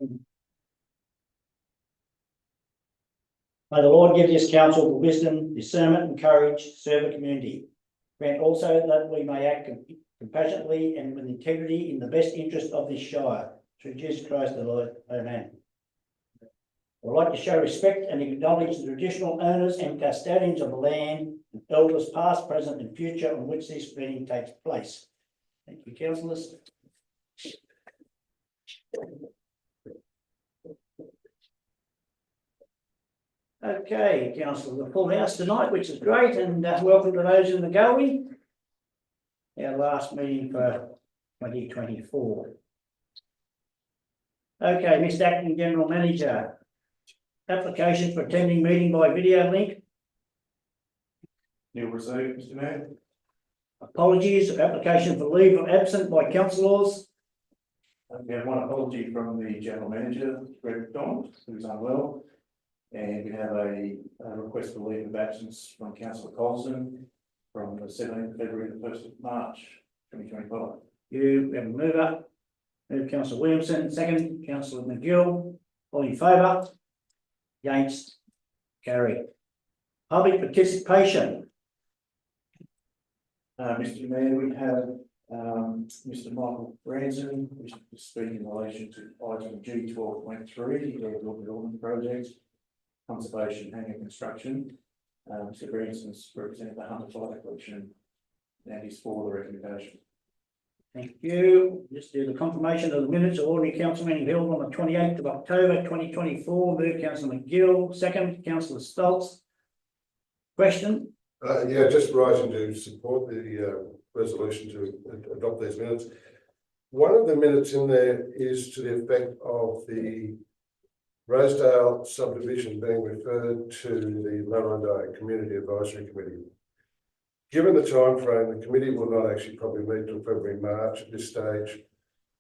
May the Lord give this council the wisdom, discernment, and courage to serve the community. Grant also that we may act compassionately and with integrity in the best interest of this shire. Through Jesus Christ the Lord. Amen. I would like to show respect and acknowledge the traditional owners and custodians of the land, and elders past, present, and future on which this meeting takes place. Thank you, councillors. Okay, councillors, the full house tonight, which is great, and welcome to those in the gallery. Our last meeting for 2024. Okay, Mr. Acting General Manager, application for attending meeting by video link. Nil received, Mr. Mayor. Apologies, application for leave of absence by councillors. We have one apology from the General Manager, Greg McDonald, who's unwell. And we have a request for leave of absence from Councillor Colson from the 17th of February to the 1st of March 2025. You have a mover. Move Councillor Williamson, second, Councillor McGill. All in favour? Against? Carried. Public participation. Mr. Mayor, we have Mr. Michael Branson, who's to speak in relation to item G12.3, the Airport Development Project, Conservation Hangar Construction. Mr. Branson's representing the Hunter Fire Collection and he's for the recommendation. Thank you. Just do the confirmation of the minutes of ordinary council meeting held on the 28th of October 2024. Move Councillor McGill, second, Councillor Stoltz. Question? Yeah, just rising to support the resolution to adopt these minutes. One of the minutes in there is to the effect of the Rosedale subdivision being referred to the Murrurundi Community Advisory Committee. Given the time frame, the committee will not actually probably meet till February, March at this stage.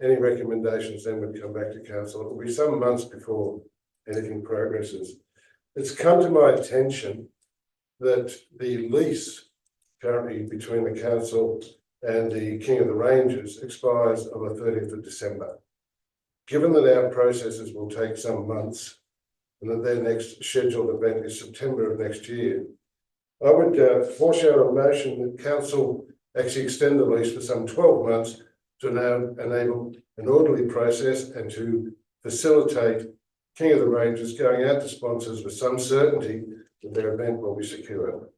Any recommendations then would come back to council. It will be some months before anything progresses. It's come to my attention that the lease currently between the council and the King of the Ranges expires on the 30th of December. Given that our processes will take some months and that their next scheduled event is September of next year, I would foreshadow a motion that council actually extend the lease for some 12 months to now enable an orderly process and to facilitate King of the Ranges going out to sponsors with some certainty that their event will be secure.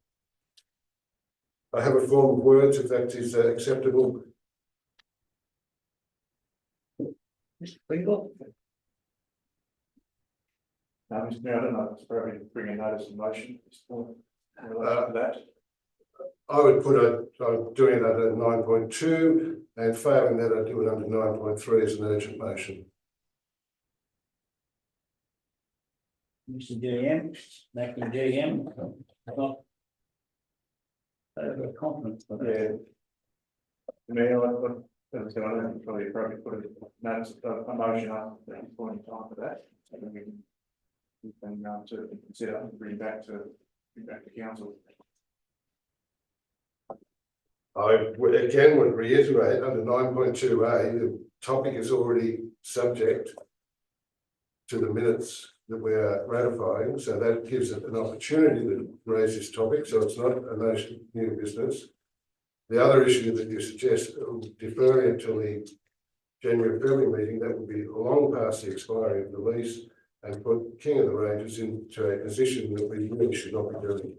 I have a form of words if that is acceptable. Mr. Pringle? Mr. Mayor, I don't know if it's probably bring a notice of motion at this point in relation to that. I would put I'm doing it under 9.2 and failing that I'd do it under 9.3 as an urgent motion. Mr. DM, acting DM. Not overconfident. Yeah. Mayor, I don't think it's probably appropriate to put a notice of a motion up at this point in time for that. So then we can to consider and bring back to council. I would again reiterate under 9.2a, the topic is already subject to the minutes that we are ratifying, so that gives it an opportunity to raise this topic, so it's not a motion new business. The other issue that you suggest deferring it till the January February meeting, that would be long past the expiry of the lease and put King of the Ranges into a position that we really should not be doing.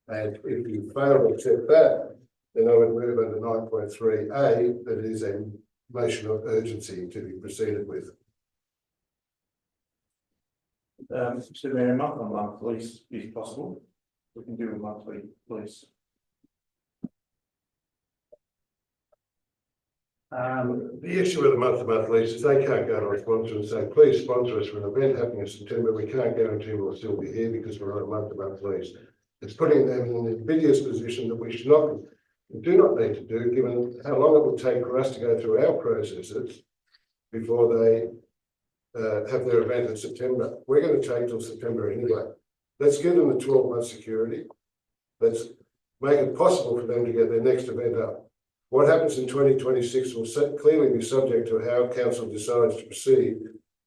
And if you fail to accept that, then I would move under 9.3a that is a motion of urgency to be proceeded with. Mr. Mayor, a month lease is possible. We can do a monthly lease. The issue with the month-to-month lease is they can't go to a sponsor and say, please sponsor us for an event happening in September. We can't guarantee we'll still be here because we're on a month-to-month lease. It's putting them in an invidious position that we should not, we do not need to do, given how long it will take for us to go through our processes before they have their event in September. We're going to take till September anyway. Let's give them the 12-month security. Let's make it possible for them to get their next event up. What happens in 2026 will clearly be subject to how council decides to proceed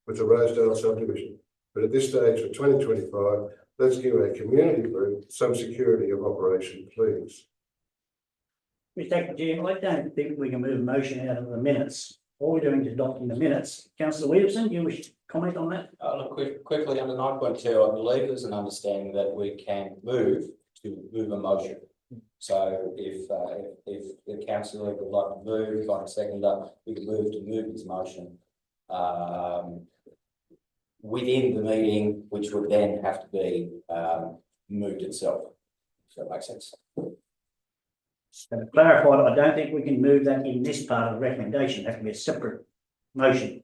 with the Rosedale subdivision. But at this stage for 2025, let's give our community group some security of operation, please. Mr. Secretary, I don't think we can move a motion out of the minutes. All we're doing is adopting the minutes. Councillor Williamson, do you wish to comment on that? Look, quickly under 9.2, I believe there's an understanding that we can move a motion. So if the councillor would like to move, like a seconder, we can move his motion within the meeting, which would then have to be moved itself. Does that make sense? To clarify, I don't think we can move that in this part of the recommendation. That can be a separate motion.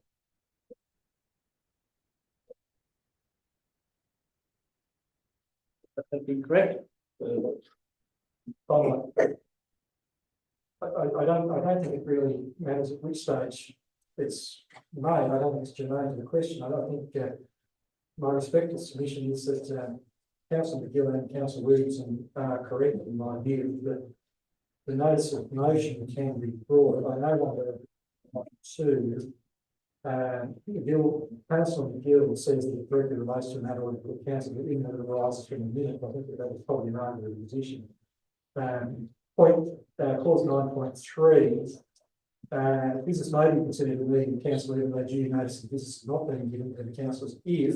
That would be correct. I don't think it really matters at which stage it's made. I don't think it's germane to the question. I don't think my respectful submission is that Councillor McGill and Councillor Williamson are correct in my view that the notice of motion can be brought. I know under 2, Councillor McGill says that it directly relates to a matter of the council, but even though it arises from the minute, I think that is probably an arguable position. Clause 9.3, business may be considered a meeting of council even though due notice of business is not being given to the councillors if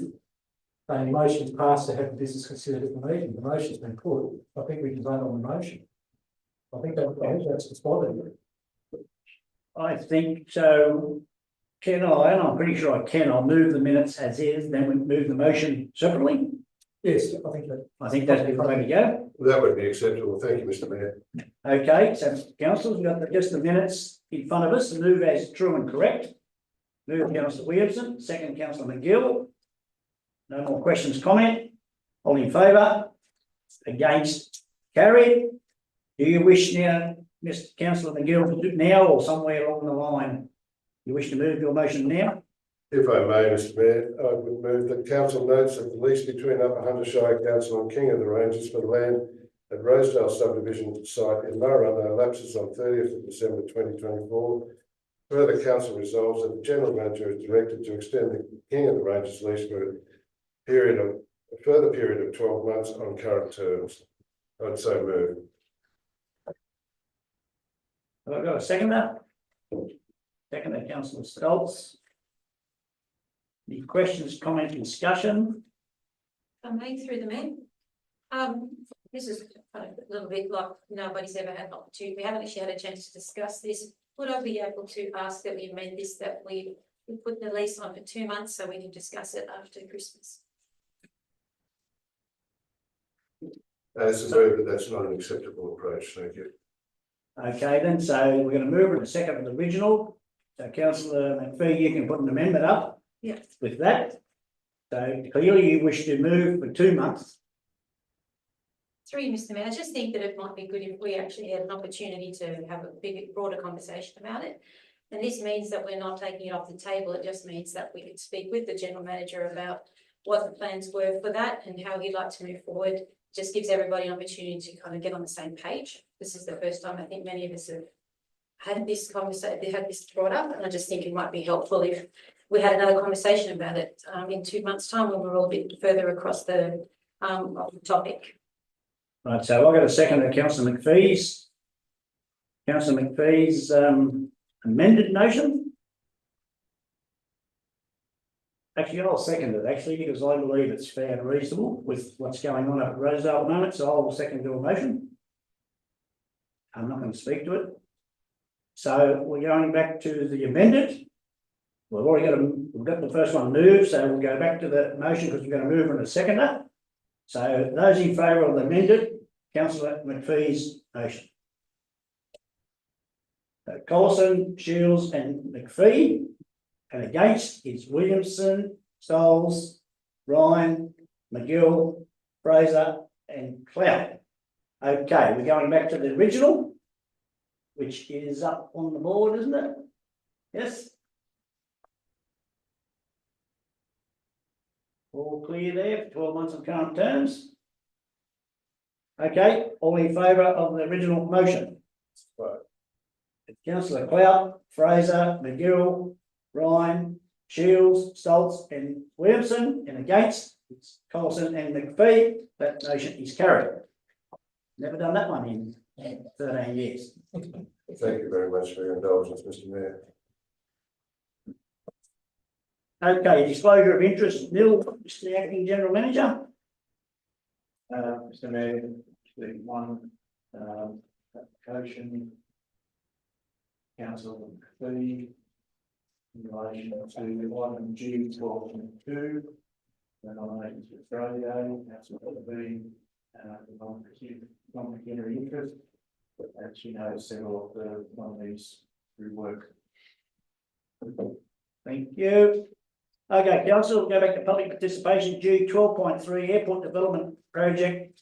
a motion is passed to have the business considered at the meeting. The motion's been put. I think we can vote on the motion. I think that's the spot. I think so. Can I, and I'm pretty sure I can, I'll move the minutes as is, then we move the motion separately. Yes, I think that. I think that's the way to go. That would be acceptable. Thank you, Mr. Mayor. Okay, so councillors, we've got just the minutes in front of us, move as true and correct. Move Councillor Williamson, second Councillor McGill. No more questions, comment. All in favour? Against? Carried. Do you wish now, Mr. Councillor McGill, to do it now or somewhere along the line? You wish to move your motion now? If I may, Mr. Mayor, I would move that council notes that the lease between Upper Hunter Shire Council and King of the Ranges for the land at Rosedale subdivision site in Murrunner lapses on 30th of December 2024. Further, council resolves that the general manager is directed to extend the King of the Ranges lease for a further period of 12 months on current terms. I'd so move. Have I got a seconder? Seconder, Councillor Stoltz. Any questions, comment, discussion? I'm going through the man. This is kind of a little bit like nobody's ever had an opportunity. We haven't actually had a chance to discuss this. Would I be able to ask that we amend this, that we put the lease on for 2 months so we can discuss it after Christmas? As a move, but that's not an acceptable approach. Thank you. Okay, then, so we're going to move it a second to the original. So Councillor McPhee, you can put an amendment up. Yeah. With that. So clearly you wish to move for 2 months. 3, Mr. Mayor, I just think that it might be good if we actually had an opportunity to have a broader conversation about it. And this means that we're not taking it off the table. It just means that we could speak with the general manager about what the plans were for that and how he'd like to move forward. Just gives everybody an opportunity to kind of get on the same page. This is the first time I think many of us have had this conversation, they had this brought up, and I just think it might be helpful if we had another conversation about it in 2 months' time when we're all a bit further across the topic. Right, so I've got a second to Councillor McPhee's. Councillor McPhee's amended motion. Actually, I'll second it actually because I believe it's fair and reasonable with what's going on at Rosedale at the moment. So I'll second your motion. I'm not going to speak to it. So we're going back to the amended. We've got the first one moved, so we'll go back to the motion because we're going to move on a seconder. So those in favour of the amended, Councillor McPhee's motion. So Collison, Shields and McPhee. And against is Williamson, Stoles, Ryan, McGill, Fraser and Clout. Okay, we're going back to the original, which is up on the board, isn't it? Yes. All clear there for 12 months of current terms. Okay, all in favour of the original motion? Right. Councillor Clout, Fraser, McGill, Ryan, Shields, Stoltz and Williamson, and against Colson and McPhee. That motion is carried. Never done that one in 13 years. Thank you very much for your indulgence, Mr. Mayor. Okay, disclosure of interest, Neil, Mr. the Acting General Manager. Mr. Mayor, the one, application. Council fee. In relation to item G 12.2. The nominations for Australia Day, council fee, non-pecuniary interest. But as you know, several of the nominees through work. Thank you. Okay, council, go back to public participation, G 12.3 Airport Development Project.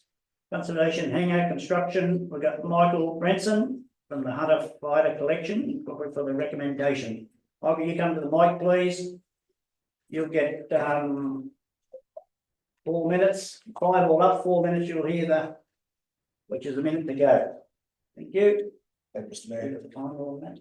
Conservation Hangar Construction, we've got Michael Branson from the Hunter Fighter Collection, for the recommendation. Michael, you come to the mic, please. You'll get 4 minutes, 5 all up, 4 minutes, you'll hear which is a minute to go. Thank you. Thank you, Mr. Mayor. The time on that.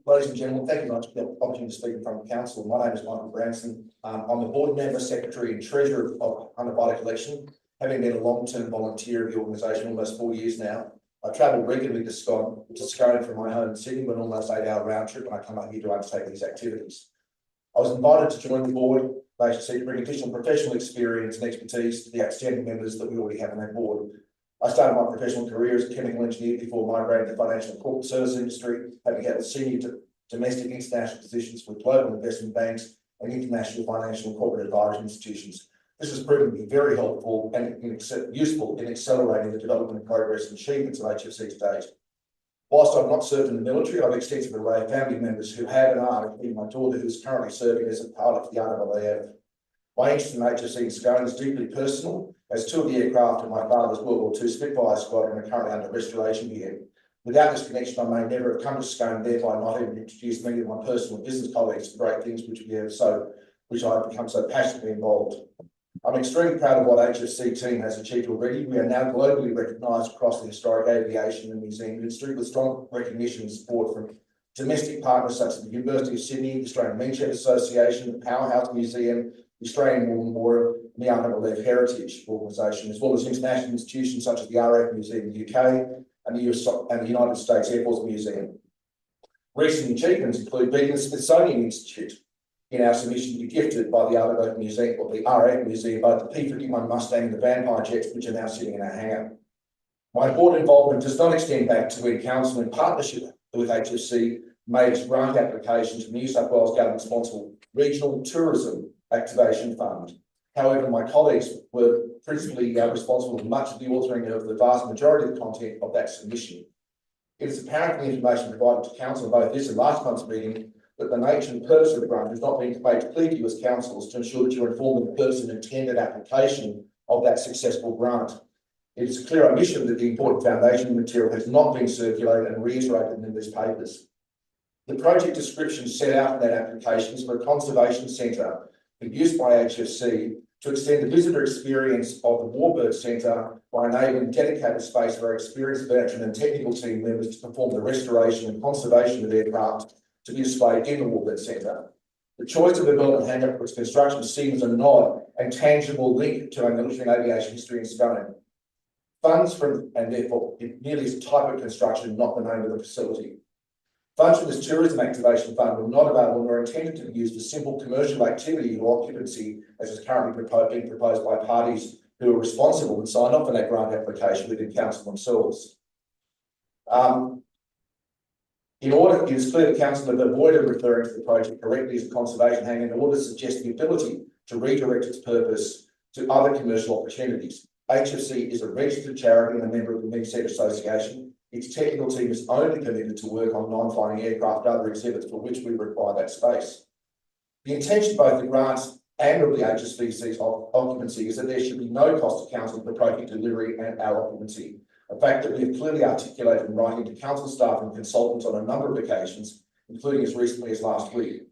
Ladies and gentlemen, thank you very much for the opportunity to speak in front of council. My name is Michael Branson. I'm the board member, secretary and treasurer of Hunter Fighter Collection, having been a long-term volunteer of the organisation almost 4 years now. I travel regularly to Scone from my home in Sydney, an almost 8-hour round trip, and I come up here to undertake these activities. I was invited to join the board basically to bring additional professional experience and expertise to the outstanding members that we already have on our board. I started my professional career as a chemical engineer before migrating to the financial and corporate service industry, having held senior domestic and international positions with global investment banks and international financial and corporate advisory institutions. This has proven to be very helpful and useful in accelerating the development and progress and achievements of HFC to date. Whilst I've not served in the military, I have an extensive array of family members who have and are, including my daughter who is currently serving as a pilot for the RAAF. My interest in HFC and Scone is deeply personal, as 2 of the aircraft of my father's World War II Spitfire squadron are currently under restoration here. Without this connection, I may never have come to Scone, thereby not even introduced many of my personal and business colleagues to the great things which I've become so passionately involved. I'm extremely proud of what HFC team has achieved already. We are now globally recognised across the historic aviation and museum industry with strong recognition and support from domestic partners such as the University of Sydney, the Australian Meanshed Association, the Powerhouse Museum, the Australian War Memorial, and the RAAF Heritage Organisation, as well as international institutions such as the RAF Museum in the UK and the United States Air Force Museum. Recent achievements include being the Smithsonian Institute in our submission to be gifted by the RAF Museum, or the RAF Museum, both the P-51 Mustang and the Vampire jets, which are now sitting in our hangar. My board involvement does not extend back to when council, in partnership with HFC, made its grant application to the New South Wales government-sponsored Regional Tourism Activation Fund. However, my colleagues were principally responsible for much of the authoring of the vast majority of the content of that submission. It is apparent from the information provided to council both this and last month's meeting that the nature and purpose of the grant has not been made clear to you as councils to ensure that you are informed of the purpose and intended application of that successful grant. It is a clear omission that the important foundation material has not been circulated and reiterated in these papers. The project description set out in that application is for a conservation centre produced by HFC to extend the visitor experience of the Warbird Centre by enabling dedicated space for our experienced veteran and technical team members to perform the restoration and conservation of aircraft to be displayed in the Warbird Centre. The choice of the development hangar for its construction seems a nod and tangible link to our military and aviation history in Scone. Funds from, and therefore it merely is a type of construction, not the name of the facility. Funds from this tourism activation fund were not available nor intended to be used for simple commercial activity or occupancy, as is currently being proposed by parties who are responsible and signed off on that grant application within council themselves. It is clear the council have avoided referring to the project correctly as a conservation hangar in order to suggest the ability to redirect its purpose to other commercial opportunities. HFC is a registered charity and a member of the Meanshed Association. Its technical team is only permitted to work on non-flying aircraft and other exhibits for which we require that space. The intention of both the grants and of the HSBC's occupancy is that there should be no cost to council for project delivery and our occupancy. A fact that we have clearly articulated in writing to council staff and consultants on a number of occasions, including as recently as last week.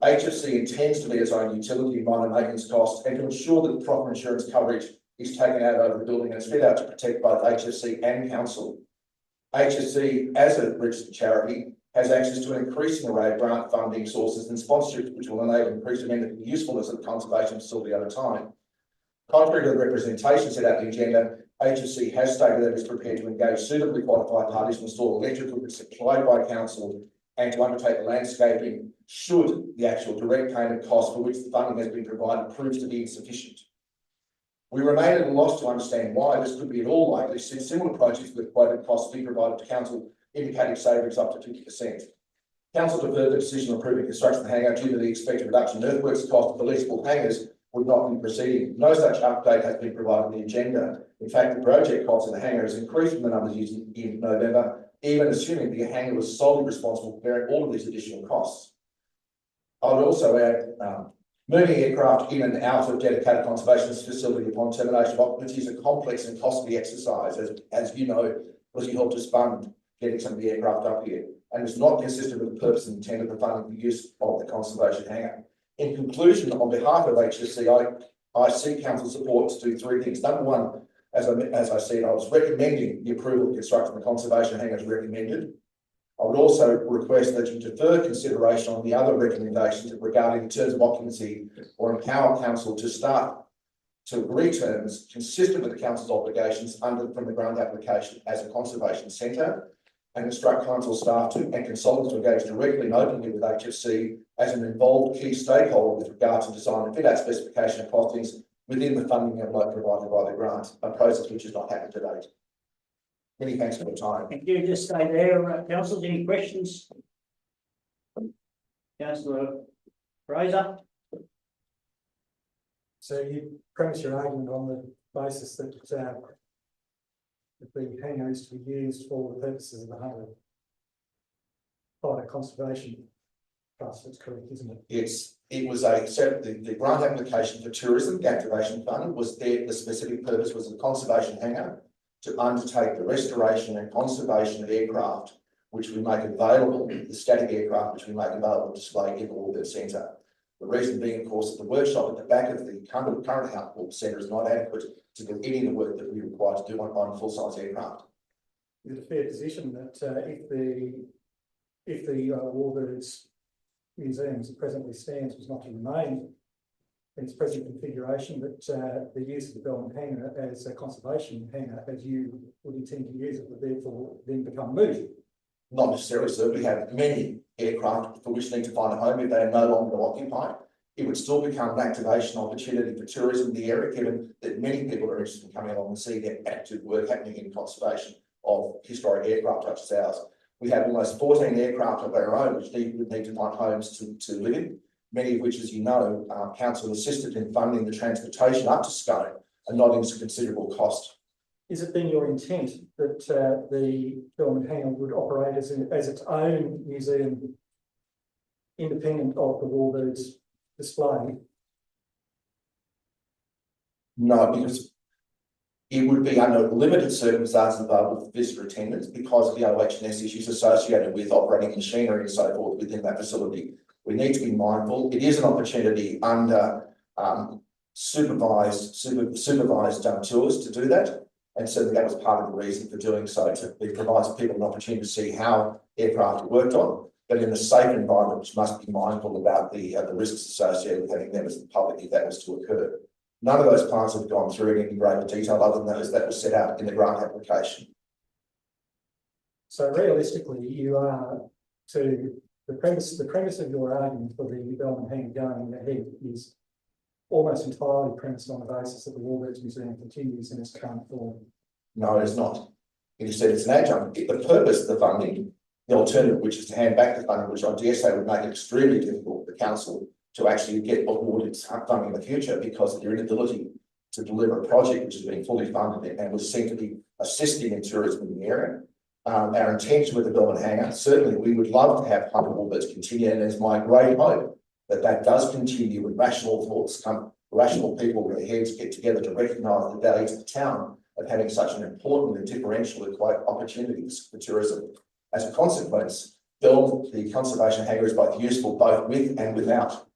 HFC intends to meet its own utility, minor maintenance costs, and to ensure that the proper insurance coverage is taken out over the building and is fit out to protect both HFC and council. HFC, as a registered charity, has access to an increasing array of grant funding sources and sponsorships, which will enable increased amendment and usefulness of the conservation facility over time. Contrary to the representation set out in the agenda, HFC has stated that it is prepared to engage suitably qualified parties to install electrical supplied by council and to undertake the landscaping should the actual direct payment cost for which the funding has been provided proves to be insufficient. We remain at a loss to understand why this could be at all likely, since similar projects with quoted costs be provided to council indicating savings up to 50%. Council deferred the decision on approving construction of the hangar due to the expected reduction in earthworks cost of the leasable hangars would not be proceeding. No such update has been provided in the agenda. In fact, the project cost of the hangar has increased from the numbers used in November, even assuming the hangar was solely responsible for bearing all of these additional costs. I would also add, moving aircraft in and out of dedicated conservation facility upon termination of occupancy is a complex and costly exercise, as you know, because you helped us fund getting some of the aircraft up here, and it's not consistent with the purpose and intent of the funding for use of the conservation hangar. In conclusion, on behalf of HFC, I seek council support to do three things. Number one, as I said, I was recommending the approval of construction of the conservation hangar as recommended. I would also request that you defer consideration on the other recommendations regarding the terms of occupancy or empower council to start to agree terms consistent with the council's obligations from the grant application as a conservation centre, and instruct council staff and consultants to engage directly and openly with HFC as an involved key stakeholder with regard to design and fit out specification and costings within the funding envelope provided by the grant, a process which has not happened to date. Many thanks for your time. Thank you. Just stay there, councillors. Any questions? Councillor Fraser? So you premise your argument on the basis that the hangar is to be used for the purposes of the Hunter by the Conservation Trust. That's correct, isn't it? It was the grant application for tourism, the activation fund was there. The specific purpose was the conservation hangar to undertake the restoration and conservation of aircraft, which we make available, the static aircraft, which we make available to display in the Warbird Centre. The reason being, of course, that the workshop at the back of the current Warbird Centre is not adequate to do any of the work that we require to do on full-size aircraft. Is it a fair position that if the Warbirds Museum as it presently stands was not to remain in its present configuration, that the use of the Belmont hangar as a conservation hangar, as you would intend to use it, would therefore then become moot? Not necessarily, sir. We have many aircraft for which need to find a home if they are no longer occupied. It would still become an activation opportunity for tourism in the area, given that many people are interested in coming along and seeing the active work happening in conservation of historic aircraft such as ours. We have almost 14 aircraft of our own which would need to find homes to live in, many of which, as you know, council assisted in funding the transportation up to Scone and not into considerable cost. Is it then your intent that the Belmont hangar would operate as its own museum, independent of the Warbirds display? No, because it would be under limited circumstances available for visitor attendance because of the OH&S issues associated with operating machinery and so forth within that facility. We need to be mindful. It is an opportunity under supervised tours to do that. And certainly that was part of the reason for doing so. It provides people an opportunity to see how aircraft are worked on, but in a safe environment, which must be mindful about the risks associated with having members of the public if that was to occur. None of those plans have gone through in any greater detail other than those that were set out in the grant application. So realistically, you are the premise of your argument for the Belmont hangar going ahead is almost entirely premised on the basis that the Warbirds Museum continues in its current form. No, it is not. It is said it's an adjunct. The purpose of the funding, the alternative, which is to hand back the funding, which I dare say would make it extremely difficult for the council to actually get awarded funding in the future because of their inability to deliver a project which has been fully funded and was seen to be assisting in tourism in the area. Our intention with the Belmont hangar, certainly we would love to have Hunter Warbirds continue, and it's my great hope that that does continue when rational thoughts come, rational people with their heads get together to recognise the value to the town of having such an important and differential opportunities for tourism. As a consequence, the conservation hangar is both useful both with and without.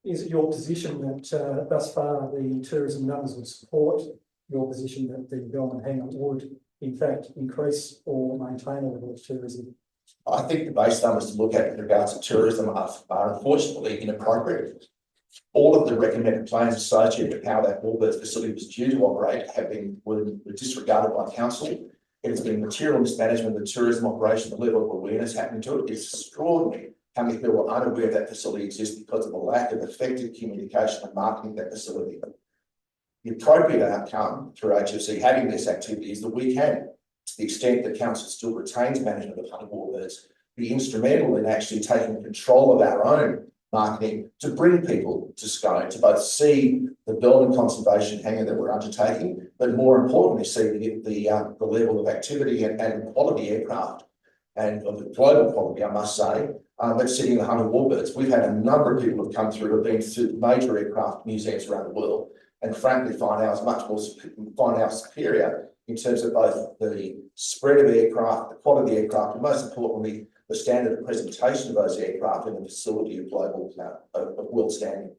Is it your position that thus far the tourism numbers would support your position that the Belmont hangar would in fact increase or maintain a level of tourism? I think the base numbers to look at with regards to tourism are unfortunately inappropriate. All of the recommended plans associated with how that Warbirds facility was due to operate were disregarded by council. It has been material mismanagement of the tourism operation, the level of awareness happening to it. It's extraordinary how many people are unaware that facility exists because of a lack of effective communication and marketing of that facility. The appropriate outcome through HFC having this activity is that we can, to the extent that council still retains management of Hunter Warbirds, be instrumental in actually taking control of our own marketing to bring people to Scone to both see the Belmont Conservation Hangar that we're undertaking, but more importantly, see the level of activity and quality aircraft and of the global quality, I must say, that's sitting in the Hunter Warbirds. We've had a number of people who have come through, have been to major aircraft museums around the world, and frankly find ours superior in terms of both the spread of aircraft, the quality of aircraft, and most importantly, the standard of presentation of those aircraft in the facility of global, of world standing.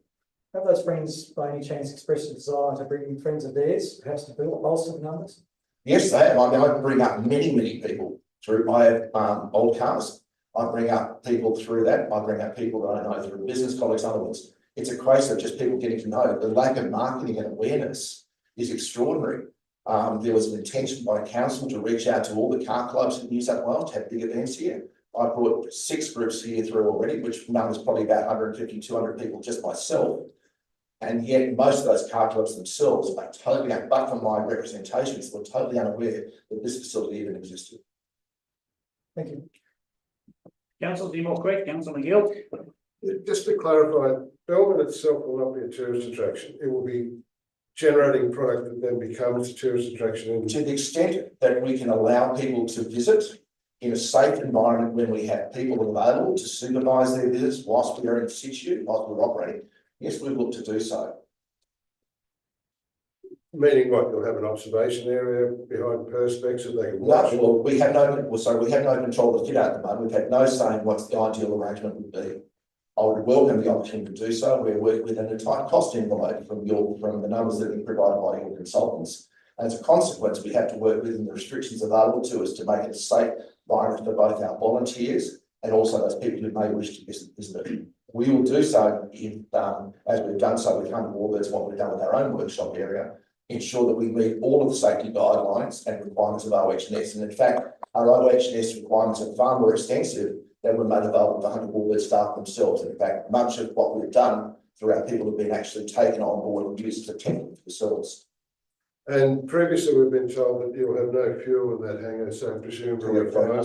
Have those friends by any chance expressed a desire to bring friends of theirs, perhaps to bolster the numbers? Yes, they have. I mean, I bring up many people through. I have old cars. I bring up people through that. I bring up people that I know through business colleagues. In other words, it's a case of just people getting to know. The lack of marketing and awareness is extraordinary. There was an intention by council to reach out to all the car clubs in New South Wales to have big events here. I brought 6 groups here through already, which numbers probably about 150, 200 people just myself. And yet most of those car clubs themselves are totally, but from my representations, were totally unaware that this facility even existed. Thank you. Councillors, any more quick? Councillor McGill? Just to clarify, Belmont itself will not be a tourist attraction. It will be generating product that then becomes a tourist attraction. To the extent that we can allow people to visit in a safe environment when we have people available to supervise their visits whilst we are in situ, whilst we're operating, yes, we look to do so. Meaning what? You'll have an observation area behind perspex so they can No, watch. well, we have no control of the fit out at the moment. We've had no say in what the ideal arrangement would be. I would welcome the opportunity to do so. We're working within a tight cost envelope from the numbers that have been provided by your consultants. And as a consequence, we have to work within the restrictions available to us to make it a safe environment for both our volunteers and also those people who may wish to visit it. We will do so as we've done so with Hunter Warbirds, what we've done with our own workshop area, ensure that we meet all of the safety guidelines and requirements of OHS. And in fact, our OHS requirements are far more extensive than were made available to Hunter Warbirds staff themselves. And in fact, much of what we've done through our people have been actually taken on board and used for technical facilities. And previously we've been told that you'll have no fuel in that hangar, so presumably Our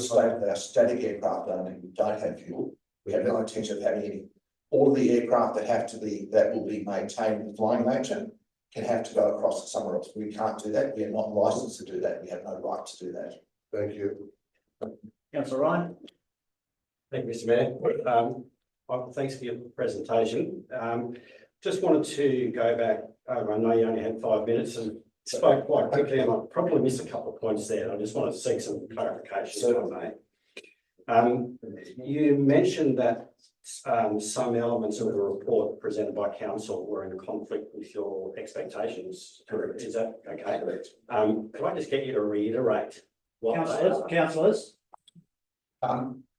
static aircraft only, we don't have fuel. We have no intention of having any. All the aircraft that will be maintained in flying nature can have to go across to somewhere else. We can't do that. We are not licensed to do that. We have no right to do that. Thank you. Councillor Ryan? Thank you, Mr. Mayor. Thanks for your presentation. Just wanted to go back. I know you only had 5 minutes and spoke quite quickly, and I probably missed a couple of points there. I just wanted to seek some clarification, if I may. You mentioned that some elements of the report presented by council were in conflict with your expectations. Correct. Is that okay? Correct. Could I just get you to reiterate what they are? Councillors?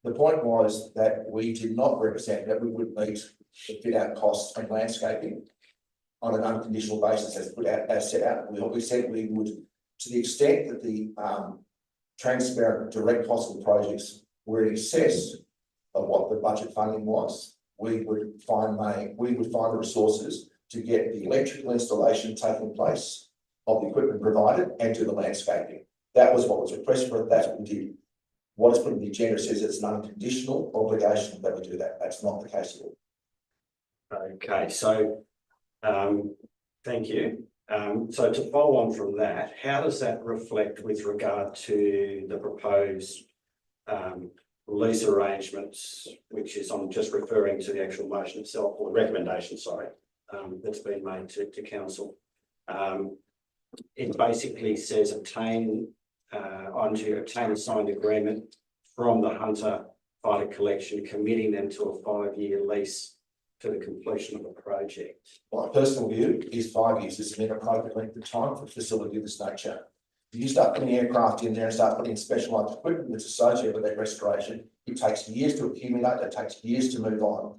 The point was that we did not represent that we would meet the fit out costs and landscaping on an unconditional basis as set out. We said we would, to the extent that the transparent direct cost of the projects were in excess of what the budget funding was, we would find the resources to get the electrical installation taking place of the equipment provided and do the landscaping. That was what was requested for it. That's what we did. What is put in the agenda says it's an unconditional obligation that we do that. That's not the case at all. Okay, so thank you. So to follow on from that, how does that reflect with regard to the proposed lease arrangements, which is, I'm just referring to the actual motion itself, or the recommendation, sorry, that's been made to council. It basically says obtain a signed agreement from the Hunter Fighter Collection, committing them to a 5-year lease to the completion of the project. My personal view is 5 years is an inappropriate length of time for a facility of this nature. If you start putting aircraft in there and start putting specialised equipment that's associated with that restoration, it takes years to accumulate, it takes years to move on.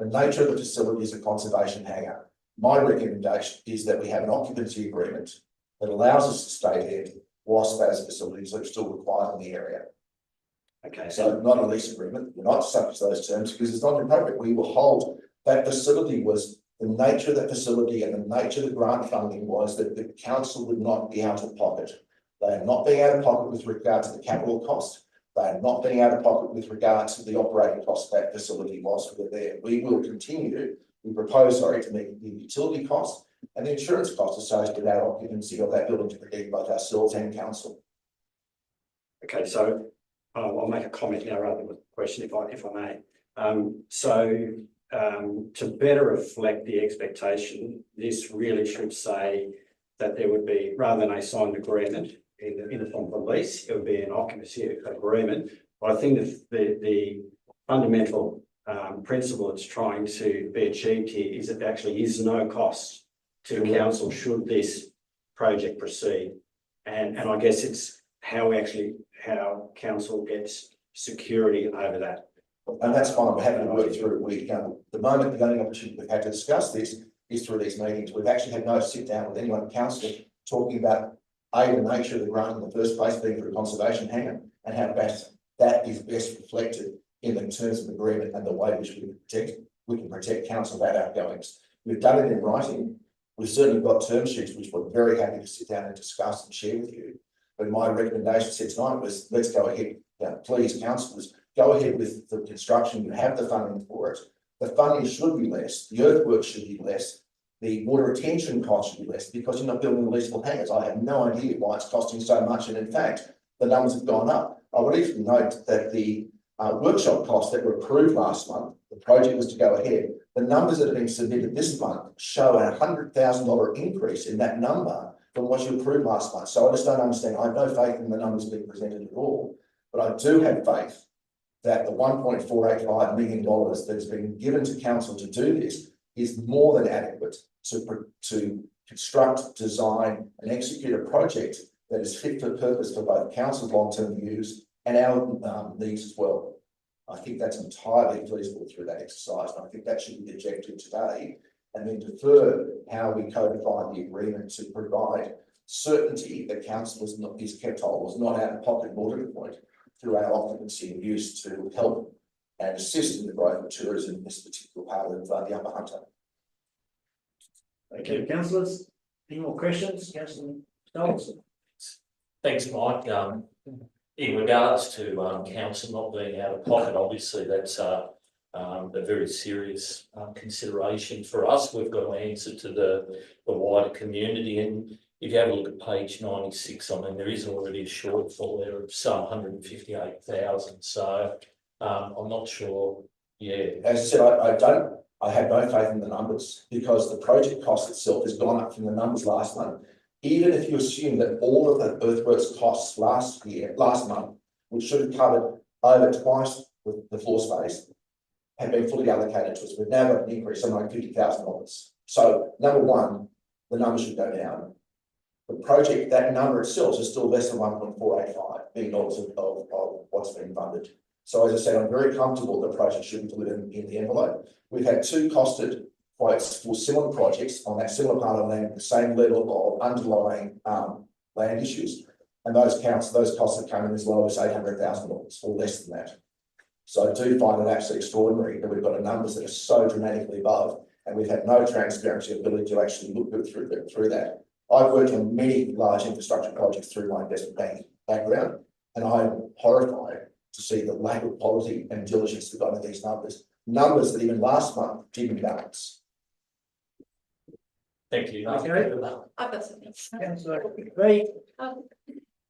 The nature of the facility is a conservation hangar. My recommendation is that we have an occupancy agreement that allows us to stay there whilst those facilities are still required in the area. Okay, So not a lease agreement, we're not subject to those terms because it's not appropriate. We will hold that facility was the nature of that facility and the nature of the grant funding was that the council would not be out of pocket. They are not being out of pocket with regard to the capital cost. They are not being out of pocket with regard to the operating cost of that facility whilst we're there. We will continue, we propose, sorry, to meet the utility cost and the insurance costs associated with our occupancy of that building to protect both ourselves and council. okay, so I'll make a comment now rather than a question if I may. To better reflect the expectation, this really should say that there would be, rather than a signed agreement in the form of a lease, it would be an occupancy agreement. But I think the fundamental principle it's trying to be achieved here is that there actually is no cost to council should this project proceed. And I guess it's how council gets security over that. And that's fine, we're happy to work through it. The moment, the only opportunity we've had to discuss this is through these meetings. We've actually had no sit down with anyone in council talking about the nature of the grant in the first place being for a conservation hangar and how best that is best reflected in the terms of agreement and the way in which we can protect council about outgoings. We've done it in writing. We've certainly got term sheets which we're very happy to sit down and discuss and share with you. But my recommendation said tonight was let's go ahead. Please, councillors, go ahead with the construction. You have the funding for it. The funding should be less. The earthworks should be less. The water retention cost should be less because you're not building leasable hangars. I have no idea why it's costing so much. And in fact, the numbers have gone up. I would even note that the workshop costs that were approved last month, the project was to go ahead. The numbers that have been submitted this month show a $100,000 increase in that number from what you approved last month. So I just don't understand. I have no faith in the numbers being presented at all, but I do have faith that the $1.485 million that has been given to council to do this is more than adequate to construct, design and execute a project that is fit for purpose for both council's long-term views and our needs as well. I think that's entirely feasible through that exercise. And I think that should be the objective today, and then defer how we codify the agreement to provide certainty that council is kept whole, was not out of pocket water point through our occupancy and use to help and assist in the growth of tourism in this particular part of the Upper Hunter. Okay, councillors, any more questions? Councillor Stolz? Thanks, Mike. In regards to council not being out of pocket, obviously that's a very serious consideration for us. We've got to answer to the wider community, and if you have a look at page 96, I mean there is already a shortfall there of some 158,000. So I'm not sure. Yeah, as I said, I have no faith in the numbers because the project cost itself has gone up from the numbers last month. Even if you assume that all of the earthworks costs last month, which should have covered over twice with the floor space, have been fully allocated to us. We've now got an increase of like $50,000. So number one, the numbers should go down. The project, that number itself is still less than $1.485 billion of what's been funded. So as I said, I'm very comfortable the project should be delivered in the envelope. We've had two costed quotes for similar projects on that similar part of land, the same level of underlying land issues. And those costs have come in as low as $800,000 or less than that. So I do find it absolutely extraordinary that we've got numbers that are so dramatically above, and we've had no transparency or ability to actually look through that. I've worked on many large infrastructure projects through my investment banking background, and I'm horrified to see the lack of quality and diligence that got into these numbers that even last month didn't balance. thank you. Okay. I've got something. Councillor Green?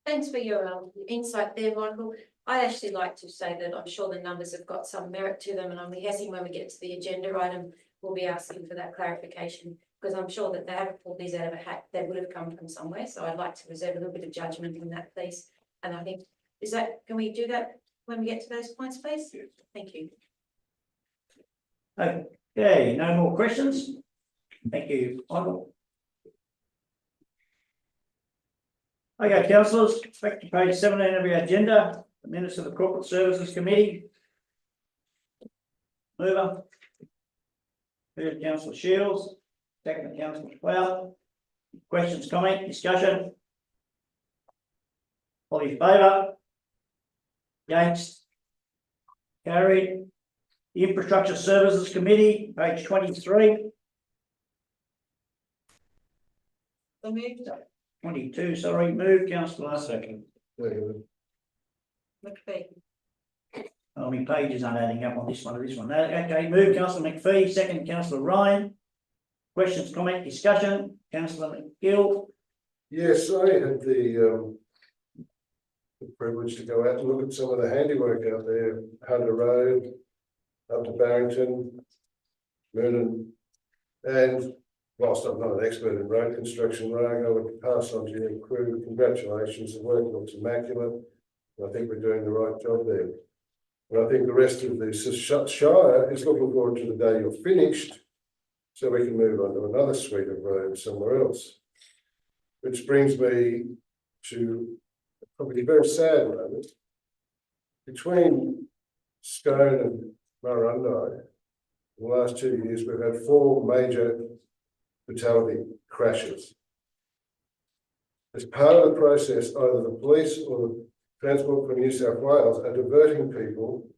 Thanks for your insight there, Michael. I'd actually like to say that I'm sure the numbers have got some merit to them, and I'm guessing when we get to the agenda item, we'll be asking for that clarification, because I'm sure that they haven't pulled these out of a hat. They would have come from somewhere. So I'd like to reserve a little bit of judgment on that, please. And I think, can we do that when we get to those points, please? Yes. Thank you. Okay, no more questions? Thank you, Michael. Okay, councillors, back to page 17 of your agenda, the minutes of the Corporate Services Committee. Mover. Third, councillor Shields, second, councillor Cloud. Questions, comment, discussion? All in favour? Against? Carried. The Infrastructure Services Committee, page 23. So moved. 22, sorry, move, councillor. Second. McPhee. Oh, my pages aren't adding up on this one or this one. Okay, move, councillor McPhee, second, councillor Ryan. Questions, comment, discussion? Councillor McGill. Yes, I had the privilege to go out and look at some of the handiwork out there, Hunter Road, up to Barrington, Moonan. And whilst I'm not an expert in road construction, Ryan, I would pass on to your crew, congratulations, the work looks immaculate. I think we're doing the right job there. And I think the rest of the Shire is looking forward to the day you're finished, so we can move on to another suite of roads somewhere else. Which brings me to probably a very sad moment. Between Scone and Murrurundi, in the last 2 years, we've had 4 major fatality crashes. As part of the process, either the police or the Transport for New South Wales are diverting people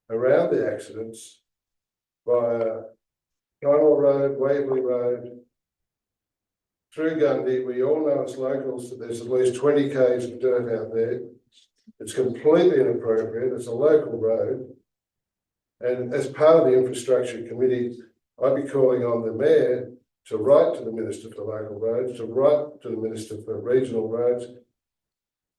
around the accidents via Carnwell Road, Waverley Road, through Gundy. We all know as locals that there's at least 20 k's of dirt out there. It's completely inappropriate. It's a local road. And as part of the infrastructure committee, I'd be calling on the mayor to write to the Minister for Local Roads, to write to the Minister for Regional Roads,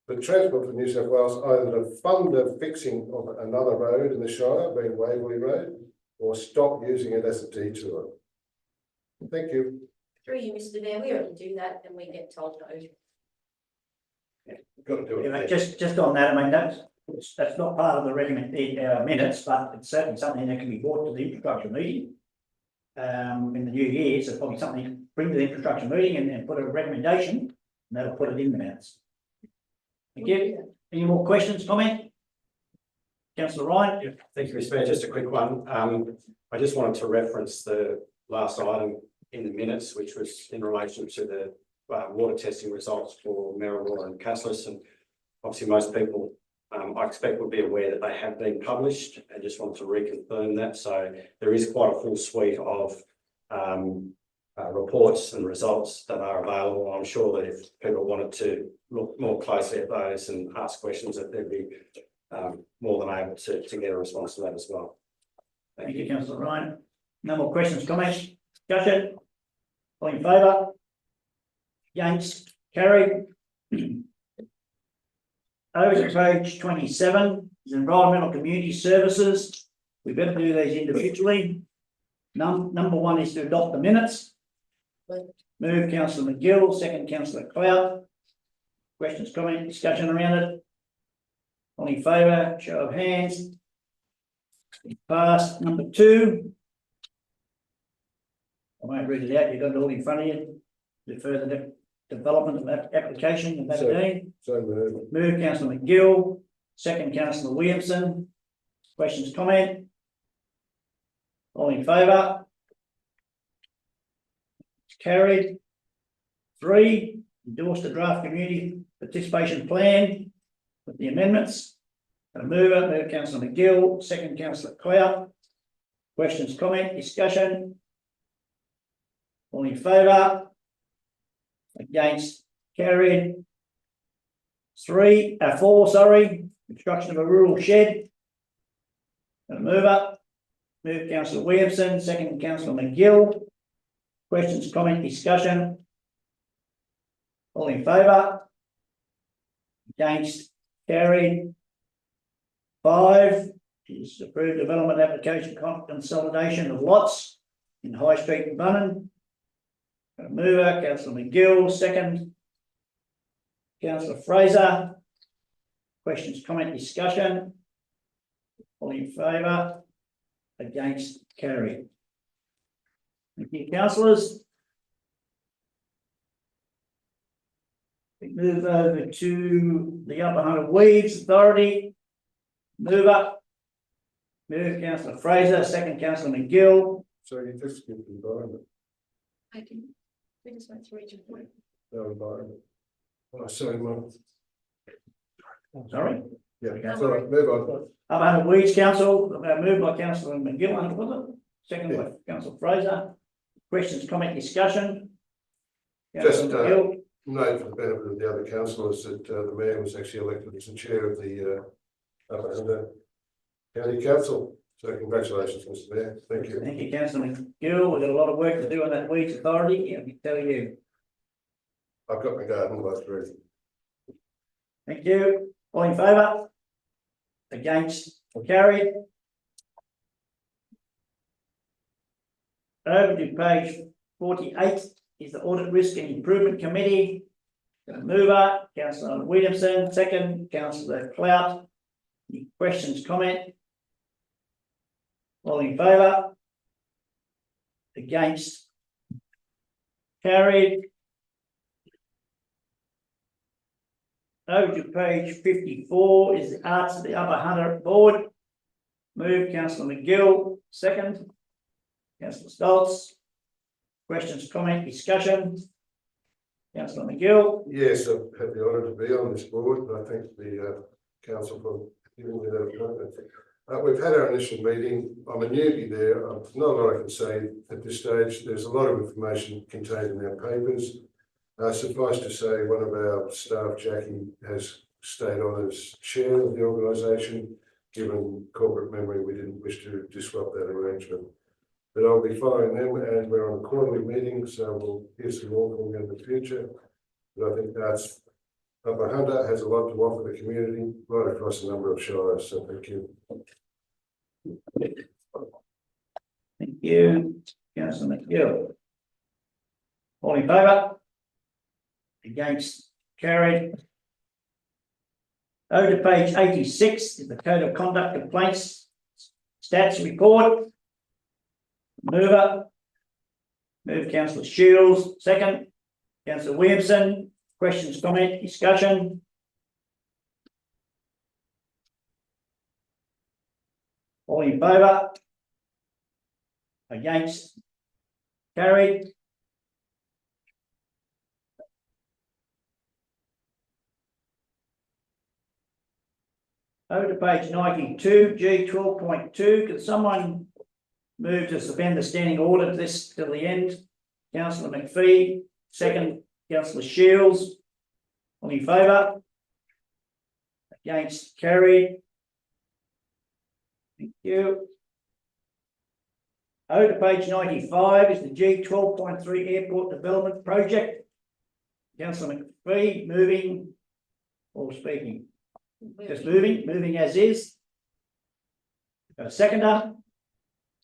the Transport for New South Wales either to fund the fixing of another road in the Shire, being Waverley Road, or stop using it as a detour. Thank you. Through you, Mr. Mayor, we already do that and we get told no. Got to do Yeah, it. just on that, I mean, that's not part of the minutes, but it's certainly something that can be brought to the infrastructure meeting. In the new year, so probably something to bring to the infrastructure meeting and put a recommendation, and that'll put it in the minutes. Thank you. Any more questions, comment? Councillor Ryan? Yeah, thank you, Mr. Mayor. Just a quick one. I just wanted to reference the last item in the minutes, which was in relation to the water testing results for Merriwa and Cassilis. And obviously most people, I expect, would be aware that they have been published. I just wanted to reconfirm that. So there is quite a full suite of reports and results that are available. I'm sure that if people wanted to look more closely at those and ask questions, that they'd be more than able to get a response to that as well. Thank you, councillor Ryan. No more questions, comments, discussion? All in favour? Against? Carried. Over to page 27 is Environmental Community Services. We better do these individually. Number 1 is to adopt the minutes. Move, councillor McGill, second, councillor Cloud. Questions, comment, discussion around it? All in favour, show of hands. Passed. Number 2. I won't read it out, you've got it all in front of you. The further development of that application of that deed. So moved. Move, councillor McGill, second, councillor Williamson. Questions, comment? All in favour? It's carried. 3, endorse the draft community participation plan with the amendments. Move councillor McGill, second, councillor Clout. Questions, comment, discussion? All in favour? Against? Carried. 4, construction of a rural shed. Move councillor Williamson, second, councillor McGill. Questions, comment, discussion? All in favour? Against? Carried. 5 is approved development application consolidation of lots in High Street and Bunnan. Mover, councillor McGill, second. Councillor Fraser. Questions, comment, discussion? All in favour? Against? Carried. Thank you, councillors. We move over to the Upper Hunter Weeds Authority. Move up. Move councillor Fraser, second councillor McGill. So you just skipped environment, I can, we just went through each one. no environment. Oh, sorry, Mark. Sorry. Yeah, sorry, move on. Upper Hunter Weeds Council, moved by councillor McGill, I think, was it? Second by councillor Fraser. Questions, comment, discussion? Just, Councillor McGill. Note for the benefit of the other councillors that the mayor was actually elected as the chair of the Upper Hunter County Council. So congratulations, Mr. Mayor. Thank you. Thank you, councillor McGill. We've got a lot of work to do on that Weeds Authority, I can tell you. I've got my garden life ready. Thank you. All in favour? Against or carried? Over to page 48 is the Audit Risk and Improvement Committee. Gonna move up, councillor Williamson, second, councillor Clout. Any questions, comment? All in favour? Against? Carried. Over to page 54 is the Arts of the Upper Hunter Board. Move councillor McGill, second. Councillor Stoltz. Questions, comment, discussion? Councillor McGill. Yes, I've had the honour to be on this board, and I thank the council for giving me that appointment. We've had our initial meeting. I'm a newbie there. Not a lot I can say at this stage. There's a lot of information contained in our papers. Suffice to say, one of our staff, Jackie, has stayed on as chair of the organisation. Given corporate memory, we didn't wish to disrupt that arrangement. But I'll be following them, and we're on a quarterly meeting, so we'll hear some more from them in the future. But I think that's Upper Hunter has a lot to offer the community right across a number of shires. So thank you. Thank you, councillor McGill. All in favour? Against, carried. Over to page 86 is the Code of Conduct Complaints Stats Report. Mover. Move councillor Shields, second. Councillor Williamson, questions, comment, discussion? All in favour? Against? Carried. Over to page 92, G 12.2. Could someone move to suspend the standing order this till the end? Councillor McPhee, second, councillor Shields. All in favour? Against, carried. Thank you. Over to page 95 is the G 12.3 Airport Development Project. Councillor McPhee, moving or speaking? Just moving as is. Got a seconder?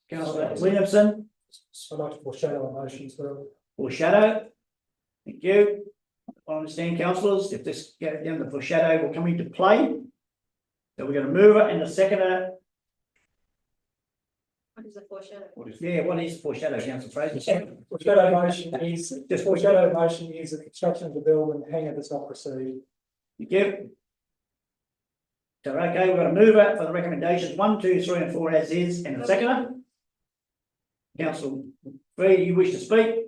Councillor Williamson, I'd like to foreshadow a motion as well. foreshadow. Thank you. I understand, councillors, if this get down the foreshadow will come into play. So we're going to move it and the seconder. What is a foreshadow? Yeah, what is foreshadow, councillor Fraser? Foreshadow motion is, just foreshadow motion is a construction of the building hangar that's not proceeded. Thank you. So, okay, we're going to move it for the recommendations 1, 2, 3 and 4 as is and the seconder. Councillor Free, you wish to speak?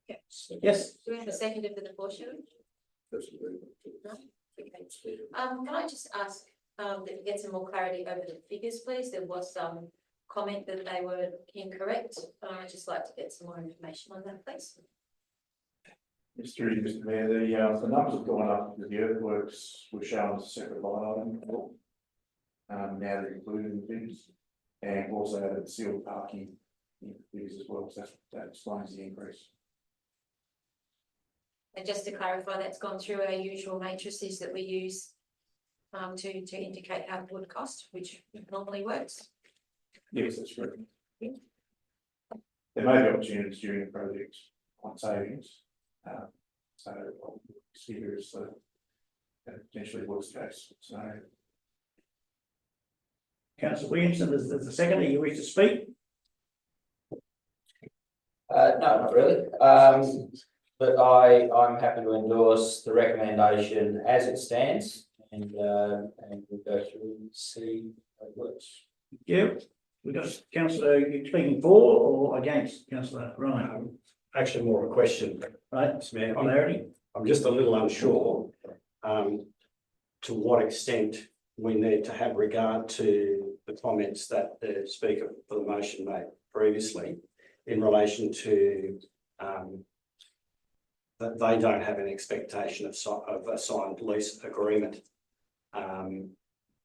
Yes. Yes. Do we have a second for the foreshadow? No? Okay. Can I just ask, that you get some more clarity over the figures, please? There was some comment that they were incorrect. I'd just like to get some more information on that, please. Mr. Mayor, the numbers have gone up with the earthworks were shown as a separate line item. Now they're included in the figures, and also added sealed parking in the figures as well, so that explains the increase. And just to clarify, that's gone through our usual matrices that we use to indicate how it would cost, which normally works. Yes, that's correct. There may be opportunities during the project on savings. So figures potentially worst case. So Councillor Williamson, as the seconder, you wish to speak? No, not really. But I'm happy to endorse the recommendation as it stands and we'll go through and see how it works. Yeah, we got councillor, you speaking for or against, councillor Ryan? Actually, more of a question, Right, Mr Mayor. Larry? I'm just a little unsure to what extent we need to have regard to the comments that the speaker for the motion made previously in relation to that they don't have an expectation of a signed lease agreement and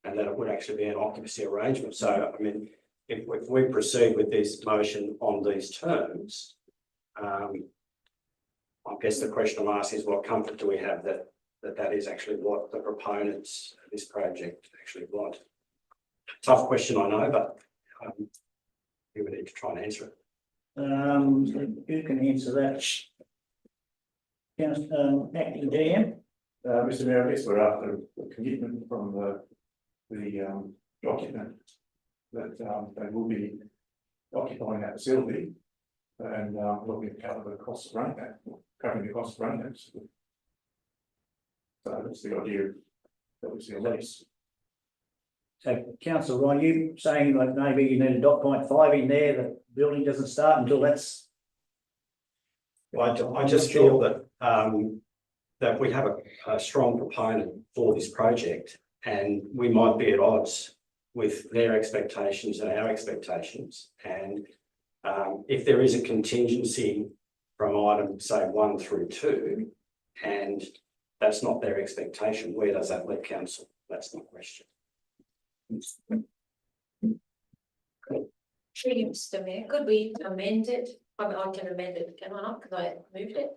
that it would actually be an occupancy arrangement. So, I mean, if we proceed with this motion on these terms, I guess the question I'm asking is what comfort do we have that is actually what the proponents of this project actually want? Tough question, I know, but we would need to try and answer it. You can answer that. Acting DM? Mr Mayor, I guess we're after a commitment from the occupant that they will be occupying that facility and looking to cover the costs of running that, covering the cost of running that. So that's the idea that we see a lease. So councillor Ryan, you saying like maybe you need a 0.5 in there, the building doesn't start until that's. I just feel that that we have a strong proponent for this project and we might be at odds with their expectations and our expectations. And if there is a contingency from item, say 1 through 2, and that's not their expectation, where does that leave council? That's my question. Through you, Mr Mayor, could we amend it? I mean, I can amend it, can I not? Because I moved it.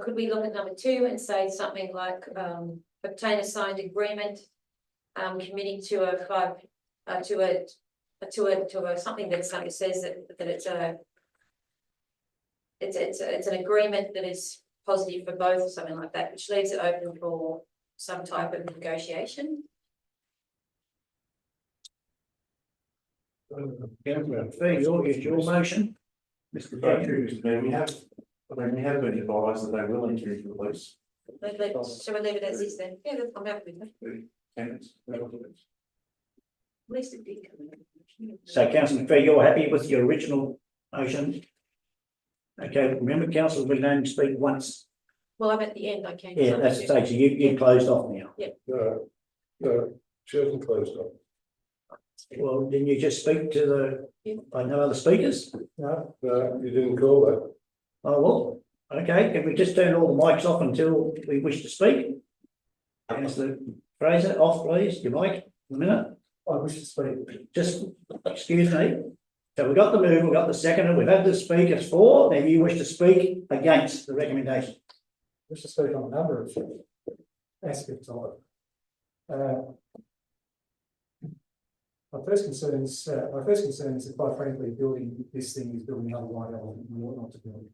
Could we look at number 2 and say something like obtain a signed agreement committing to something that says that it's an agreement that is positive for both or something like that, which leaves it open for some type of negotiation. It's your motion. Mr. Mr Mayor, we have been advised that they will enter into the lease. Shall we leave it as is then? Yeah, I'm happy with that. The tenants. At least it did come in. So councillor McPhee, you're happy with your original motion? Okay, remember council, we can only speak once. Well, I'm at the end, I can't. Yeah, that's the stage, so you closed off now. No, she hasn't closed up. Well, didn't you just speak to by no other speakers? No, No, you didn't call that. Oh, well, okay, can we just turn all the mics off until we wish to speak? Councillor Fraser, off please, your mic, a minute. I wish to speak. Just, excuse me. So we've got the move, we've got the seconder, we've had the speakers for, now you wish to speak against the recommendation. I wish to speak on a number of aspects of it. My first concern is that quite frankly, building this thing is building another white elephant and what not to build.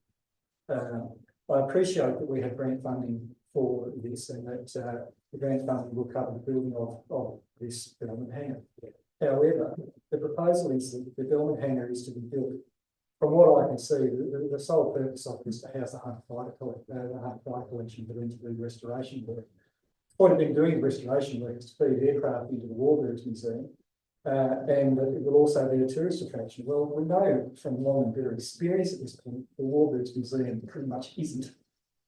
I appreciate that we have grant funding for this and that the grant funding will cover the building of this development hangar. However, the proposal is that the development hangar is to be built. From what I can see, the sole purpose of this is to house the Hunt Fighter collection, but then to do restoration work. The point of them doing restoration work is to feed aircraft into the Warbirds Museum. And it will also be a tourist attraction. Well, we know from long and bitter experience at this point, the Warbirds Museum pretty much isn't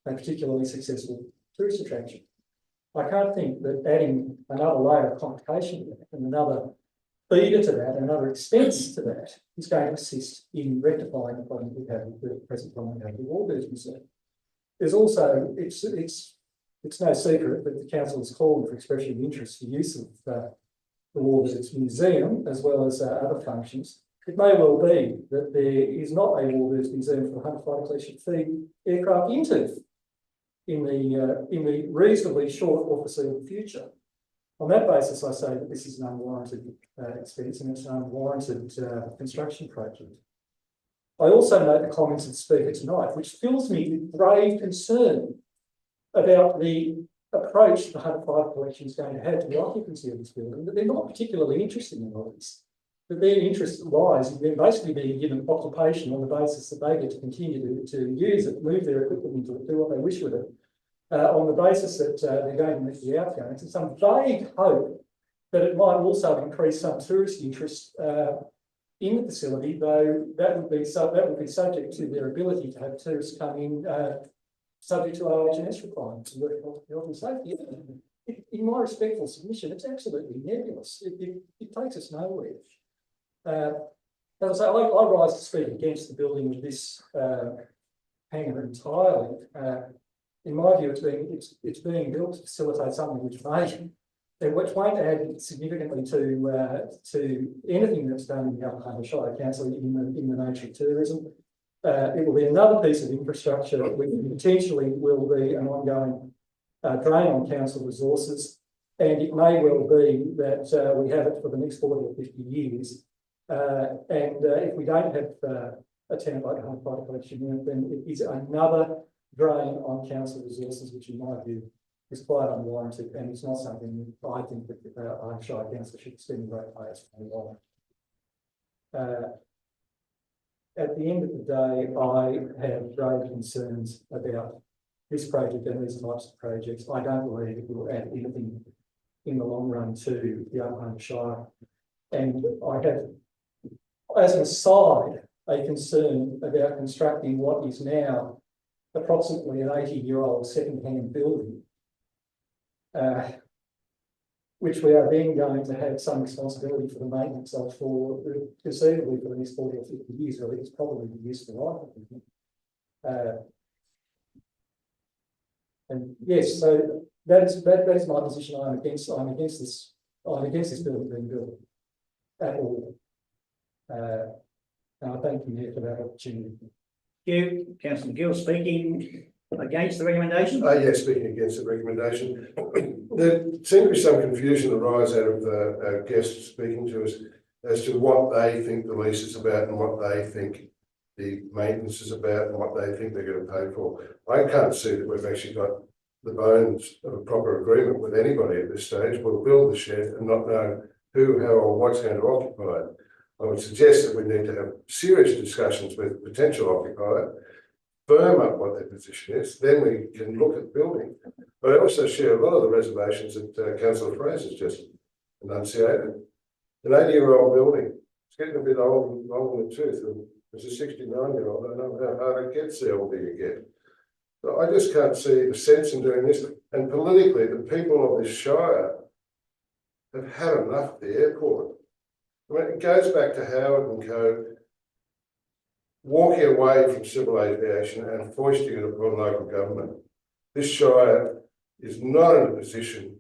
a particularly successful tourist attraction. I can't think that adding another layer of complication to that and another feeder to that, and another expense to that, is going to assist in rectifying the problem we have with the present problem we have with the Warbirds Museum. There's also, it's no secret that the council is calling for expression of interest for use of the Warbirds Museum, as well as other functions. It may well be that there is not a Warbirds Museum for the Hunt Fighter collection to feed aircraft into in the reasonably short or foreseeable future. On that basis, I say that this is an unwarranted expense and it's an unwarranted construction project. I also note the comments of the speaker tonight, which fills me with grave concern about the approach the Hunt Fighter collection is going to have to the occupancy of this building, but they're not particularly interested in all this. that their interest lies in them basically being given occupation on the basis that they get to continue to use it, move their equipment into it, do what they wish with it, on the basis that they're going to meet the outgoings, and some vague hope that it might also increase some tourist interest in the facility, though that would be subject to their ability to have tourists come in, subject to OH&S requirements and health and safety. In my respectful submission, it's absolutely nebulous. It takes us nowhere. As I say, I rise to speak against the building of this hangar entirely. In my view, it's being built to facilitate something which won't add significantly to anything that's done in the Upper Hunter Shire Council in the nature of tourism. It will be another piece of infrastructure which potentially will be an ongoing drain on council resources, and it may well be that we have it for the next 40 or 50 years. If we don't have a tenant like Hunter Bike Collection Unit, then it is another drain on council resources, which in my view is quite unwarranted, and it's not something that I think that our Shire Council should spend great players for. At the end of the day, I have grave concerns about this project and these types of projects. I don't believe it will add anything in the long run to the Upper Hunter Shire. And I have, as an aside, a concern about constructing what is now approximately an 80-year-old second-hand building, which we are then going to have some responsibility for the maintenance of for conceivably for the next 40 or 50 years, really. It's probably the useful life. And yes, so that is my position. I'm against this building being built at all. And I thank you, Mayor, for that opportunity. Thank you. Councillor Gill speaking against the recommendation. Yes, speaking against the recommendation. There seems to be some confusion arise out of our guests speaking to us as to what they think the lease is about and what they think the maintenance is about and what they think they're going to pay for. I can't see that we've actually got the bones of a proper agreement with anybody at this stage. We'll build the shed and not know who, how or what's going to occupy it. I would suggest that we need to have serious discussions with the potential occupier, firm up what their position is, then we can look at building. But I also share a lot of the reservations that Councillor Fraser's just enunciated. An 80-year-old building, it's getting a bit old, long in the tooth, and as a 69-year-old, I know how hard it gets the older you get. So I just can't see the sense in doing this. And politically, the people of this shire have had enough of the airport. I mean, it goes back to Howard and Co. walking away from civil aviation and foisting it upon local government. This shire is not in a position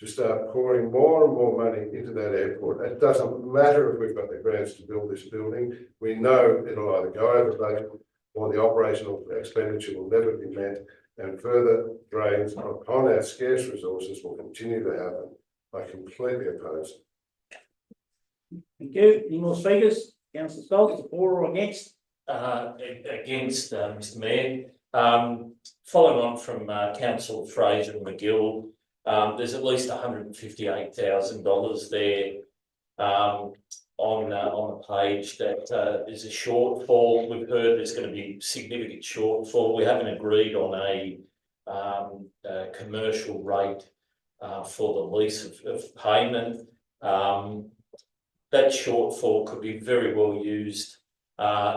to start pouring more and more money into that airport. It doesn't matter if we've got the grants to build this building. We know it'll either go over budget or the operational expenditure will never be met, and further drains upon our scarce resources will continue to happen. I completely oppose it. Thank you. Any more speakers? Councillor Stoltz, for or against? Against, Mr Mayor. Following on from Councillor Fraser and McGill, there's at least $158,000 there on the page that is a shortfall. We've heard there's going to be significant shortfall. We haven't agreed on a commercial rate for the lease of payment. That shortfall could be very well used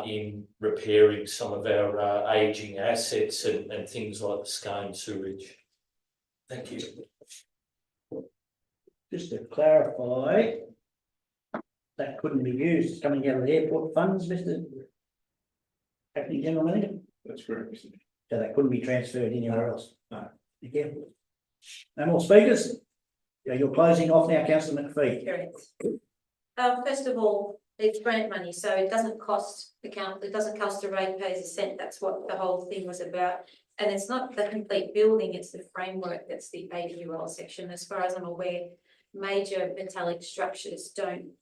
in repairing some of our ageing assets and things like the Scone sewage. Thank you. Just to clarify, that couldn't be used. It's coming out of the airport funds, Mr. Acting General Manager. That's correct, Mr. So that couldn't be transferred anywhere else. No. Again. No more speakers. Yeah, you're closing off now, Councillor McPhee. Correct. First of all, it's grant money, so it doesn't cost the council, it doesn't cost the ratepayers a cent. That's what the whole thing was about. And it's not the complete building, it's the framework that's the 80-year-old section. As far as I'm aware, major metallic structures don't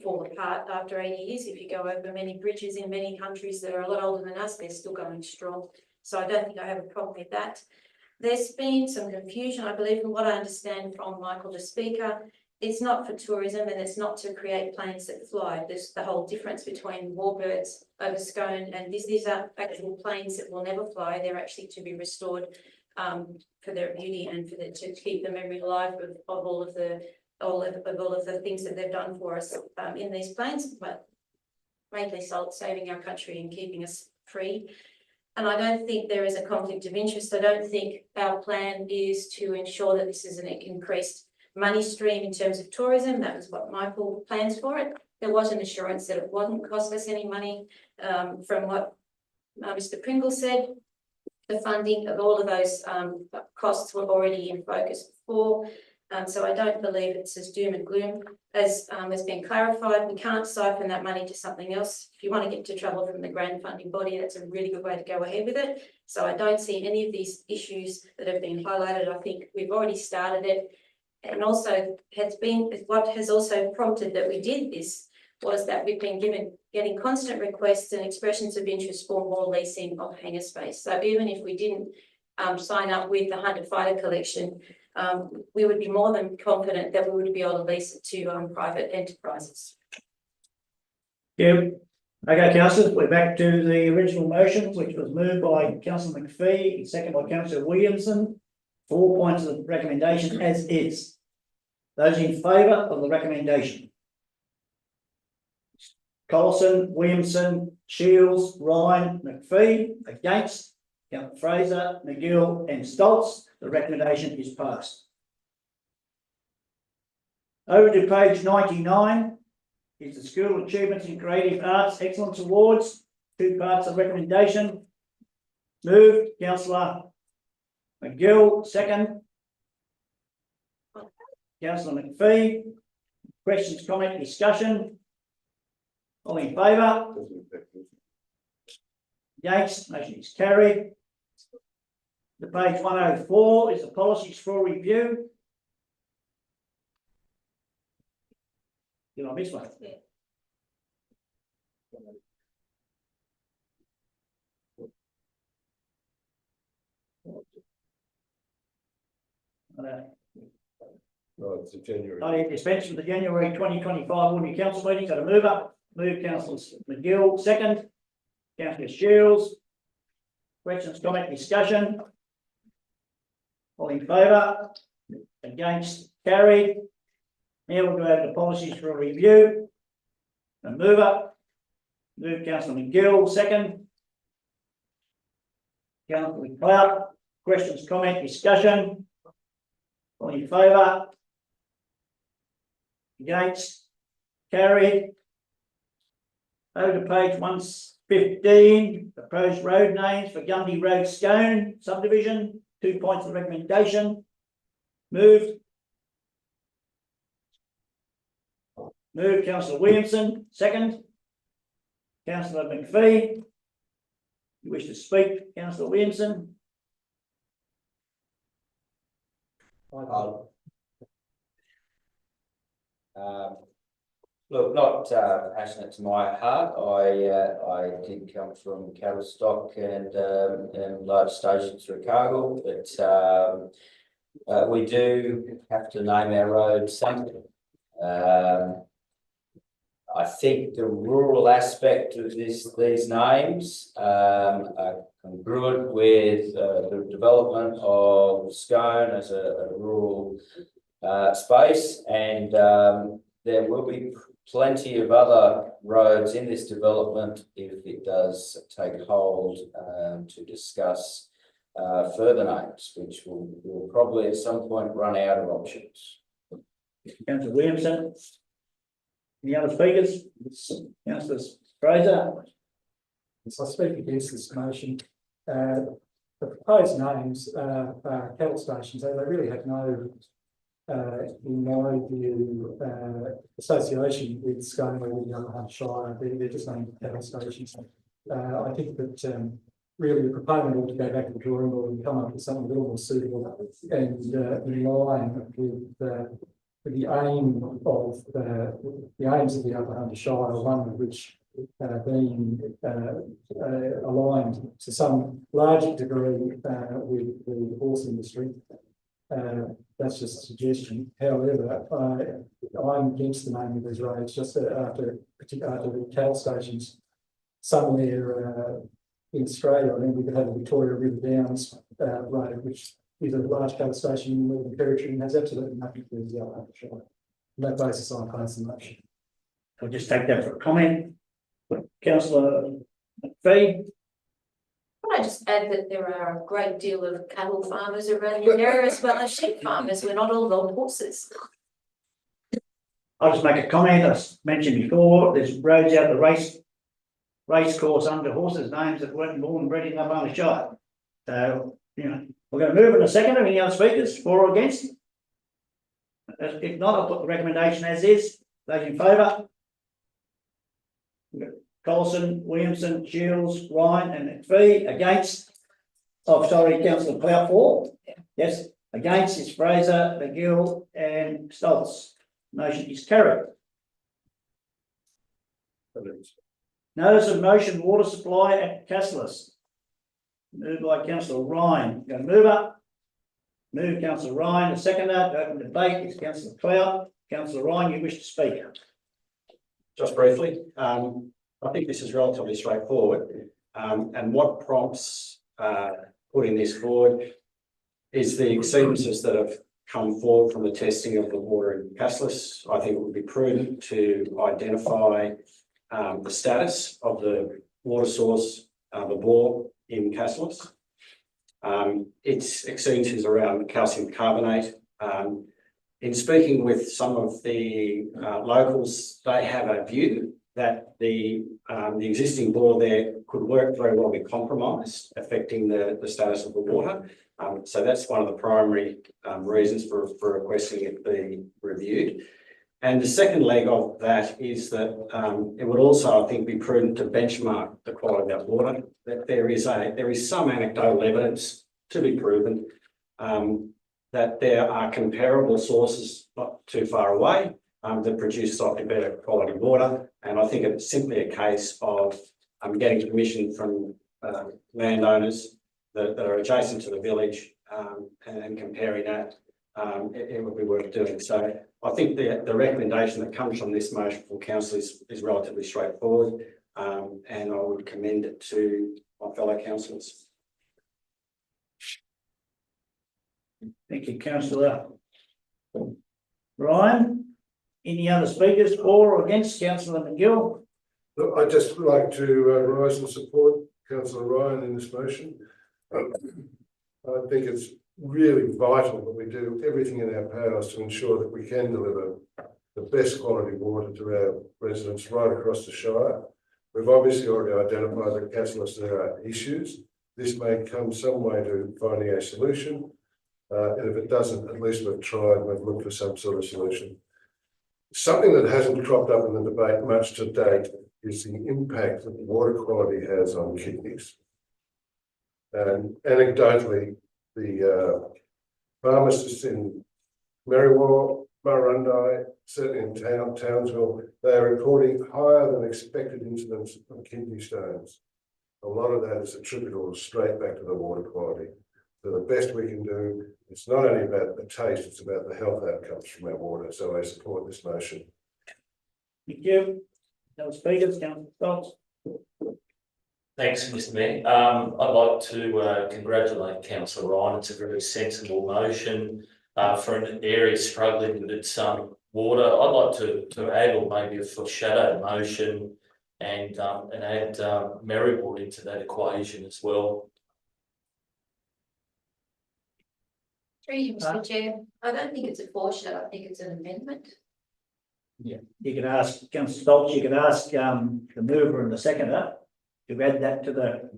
fall apart after 80 years. If you go over many bridges in many countries that are a lot older than us, they're still going strong. So I don't think I have a problem with that. There's been some confusion, I believe, from what I understand from Michael, the Speaker, it's not for tourism and it's not to create planes that fly. There's the whole difference between warbirds over Scone and these are actual planes that will never fly. They're actually to be restored for their beauty and to keep the memory alive of all of the things that they've done for us in these planes, but mainly saving our country and keeping us free. And I don't think there is a conflict of interest. I don't think our plan is to ensure that this is an increased money stream in terms of tourism. That was what Michael plans for it. There was an assurance that it wouldn't cost us any money from what Mr. Pringle said. The funding of all of those costs were already in focus before. So I don't believe it's as doom and gloom as has been clarified. We can't siphon that money to something else. If you want to get into trouble from the grant funding body, that's a really good way to go ahead with it. So I don't see any of these issues that have been highlighted. I think we've already started it. And also what has also prompted that we did this was that we've been getting constant requests and expressions of interest for more leasing of hangar space. So even if we didn't sign up with the Hunter Fighter collection, we would be more than confident that we would be able to lease it to private enterprises. Yeah. Okay, councillors, we're back to the original motion, which was moved by Councillor McPhee and second by Councillor Williamson. 4 points of recommendation as is. Those in favour of the recommendation? Collison, Williamson, Shields, Ryan, McPhee. Against? Councillor Fraser, McGill and Stoltz. The recommendation is passed. Over to page 99 is the School Achievements in Creative Arts Excellence Awards. 2 parts of recommendation. Moved, Councillor McGill, second. Councillor McPhee. Questions, comment, discussion? All in favour? Against? Motion is carried. The page 104 is the policies for review. Did I miss one? Yeah. Right, it's a January. I dispense with the January 2025 ordinary council meeting. So to move up, move Councillor McGill, second. Councillor Shields. Questions, comment, discussion? All in favour? Against? Carried. Now we'll go over to policies for review. And move up. Move Councillor McGill, second. Councillor Clout. Questions, comment, discussion? All in favour? Against? Carried. Over to page 115, proposed road names for Gundy Road Scone subdivision. 2 points of recommendation. Moved. Moved, Councillor Williamson, second. Councillor McPhee. You wish to speak, Councillor Williamson? Look, not passionate to my heart. I did come from cattle stock and large stations through Cargill, but we do have to name our road something. I think the rural aspect of these names are congruent with the development of Scone as a rural space, and there will be plenty of other roads in this development if it does take hold to discuss further names, which will probably at some point run out of options. Councillor Williamson. Any other speakers? Councillor Fraser. So I speak against this motion. The proposed names are cattle stations. They really have no, in my view, association with Scone or the other Hunter Shire. They're just named cattle stations. I think that really the proponent ought to go back to the drawing board and come up with something a little more suitable and in line with the aim of the aims of the Upper Hunter Shire, one of which being aligned to some large degree with the horse industry. That's just a suggestion. However, I'm against the naming of these roads just after the cattle stations somewhere in Australia. I mean, we could have the Victoria River Downs road, which is a large cattle station in the Northern Territory and has absolutely nothing to do with the Yellow Shire. On that basis, I pass the motion. I'll just take that for a comment. Councillor McPhee. Can I just add that there are a great deal of cattle farmers around the area as well as sheep farmers. We're not all on horses. I'll just make a comment. I mentioned before, there's roads out the race course under horses' names that weren't born and bred in Narrabundah Shire. So, we're going to move in a second. Any other speakers for or against? If not, I'll put the recommendation as is. Those in favour? Colson, Williamson, Shields, Ryan and McPhee. Against? Oh, sorry, councillor Clout for? Yes. Against is Fraser, McGill and Stoltz. Motion is carried. Notice of motion water supply at Cassilis. Moved by councillor Ryan. Going to move up. Move councillor Ryan. The seconder. To open debate is councillor Clout. Councillor Ryan, you wish to speak? Just briefly, I think this is relatively straightforward. And what prompts putting this forward is the exceedances that have come forward from the testing of the water in Cassilis. I think it would be prudent to identify the status of the water source, the bore in Cassilis. Its exceedances around calcium carbonate. In speaking with some of the locals, they have a view that the existing bore there could work very well be compromised, affecting the status of the water. So that's one of the primary reasons for requesting it be reviewed. And the second leg of that is that it would also, I think, be prudent to benchmark the quality of that water. That there is some anecdotal evidence to be proven that there are comparable sources not too far away that produce slightly better quality water. And I think it's simply a case of getting permission from landowners that are adjacent to the village and comparing that. It would be worth doing. So I think the recommendation that comes from this motion from council is relatively straightforward, and I would commend it to my fellow councillors. Thank you, councillor Ryan. Any other speakers for or against councillor McGill? Look, I'd just like to rise and support councillor Ryan in this motion. I think it's really vital that we do everything in our powers to ensure that we can deliver the best quality water to our residents right across the Shire. We've obviously already identified that Cassilis there are issues. This may come some way to finding a solution. And if it doesn't, at least we've tried, we've looked for some sort of solution. Something that hasn't cropped up in the debate much to date is the impact that water quality has on kidneys. And anecdotally, the pharmacists in Merriwa, Murrurundi, certainly in Townsville, they are reporting higher than expected incidence of kidney stones. A lot of that is attributable straight back to the water quality. So the best we can do, it's not only about the taste, it's about the health outcomes from our water. So I support this motion. Thank you. No speakers, councillor Stoltz. Thanks, Mr. Mayor. I'd like to congratulate councillor Ryan. It's a very sensible motion for an area struggling with its water. I'd like to add, or maybe a foreshadow motion, and add Merriwa into that equation as well. Through you, Mr. Chair. I don't think it's a foreshadow. I think it's an amendment. Yeah, you could ask councillor Stoltz, you could ask the mover and the seconder to add that to the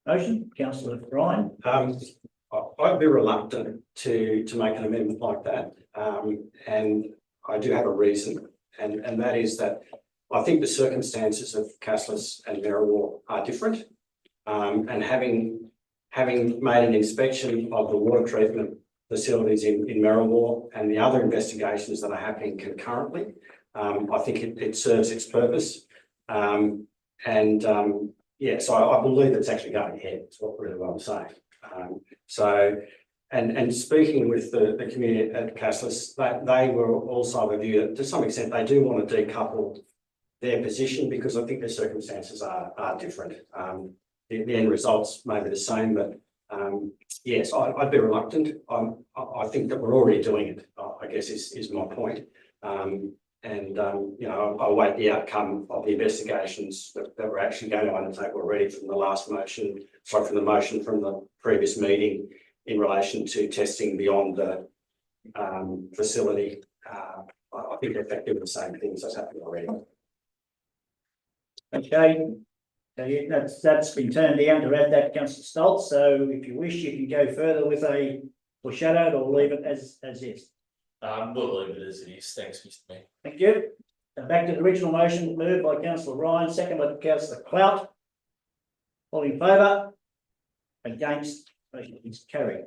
motion. Councillor Ryan. I'd be reluctant to make an amendment like that, and I do have a reason, and that is that I think the circumstances of Cassilis and Merriwa are different, and having made an inspection of the water treatment facilities in Merriwa and the other investigations that are happening concurrently, I think it serves its purpose. Yeah, so I believe it's actually going ahead. That's really what I'm saying. So And speaking with the community at Cassilis, they were also of a view that to some extent they do want to decouple their position because I think their circumstances are different. The end results may be the same, but yes, I'd be reluctant. I think that we're already doing it, I guess is my point. You know, I'll await the outcome of the investigations that we're actually going to undertake already from the last motion, sorry, from the motion from the previous meeting in relation to testing beyond the facility. I think they're effectively the same things that's happening already. Okay, so that's been turned down to add that, councillor Stoltz, so if you wish, you can go further with a foreshadowed or leave it as is. We'll leave it as it is. Thanks, Mr. Mayor. Thank you. And back to the original motion, moved by councillor Ryan, second by councillor Clout. All in favour? Against? Motion is carried.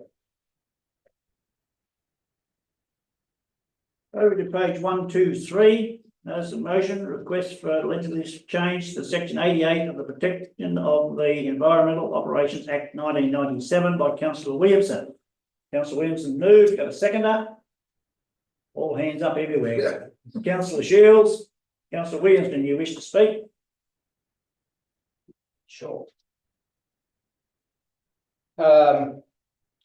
Over to page 123. Notice of motion, request for legislative change to section 88 of the Protection of the Environmental Operations Act 1997 by councillor Williamson. Councillor Williamson moved, got a seconder? All hands up everywhere. Councillor Shields, councillor Williamson, you wish to speak? Sure.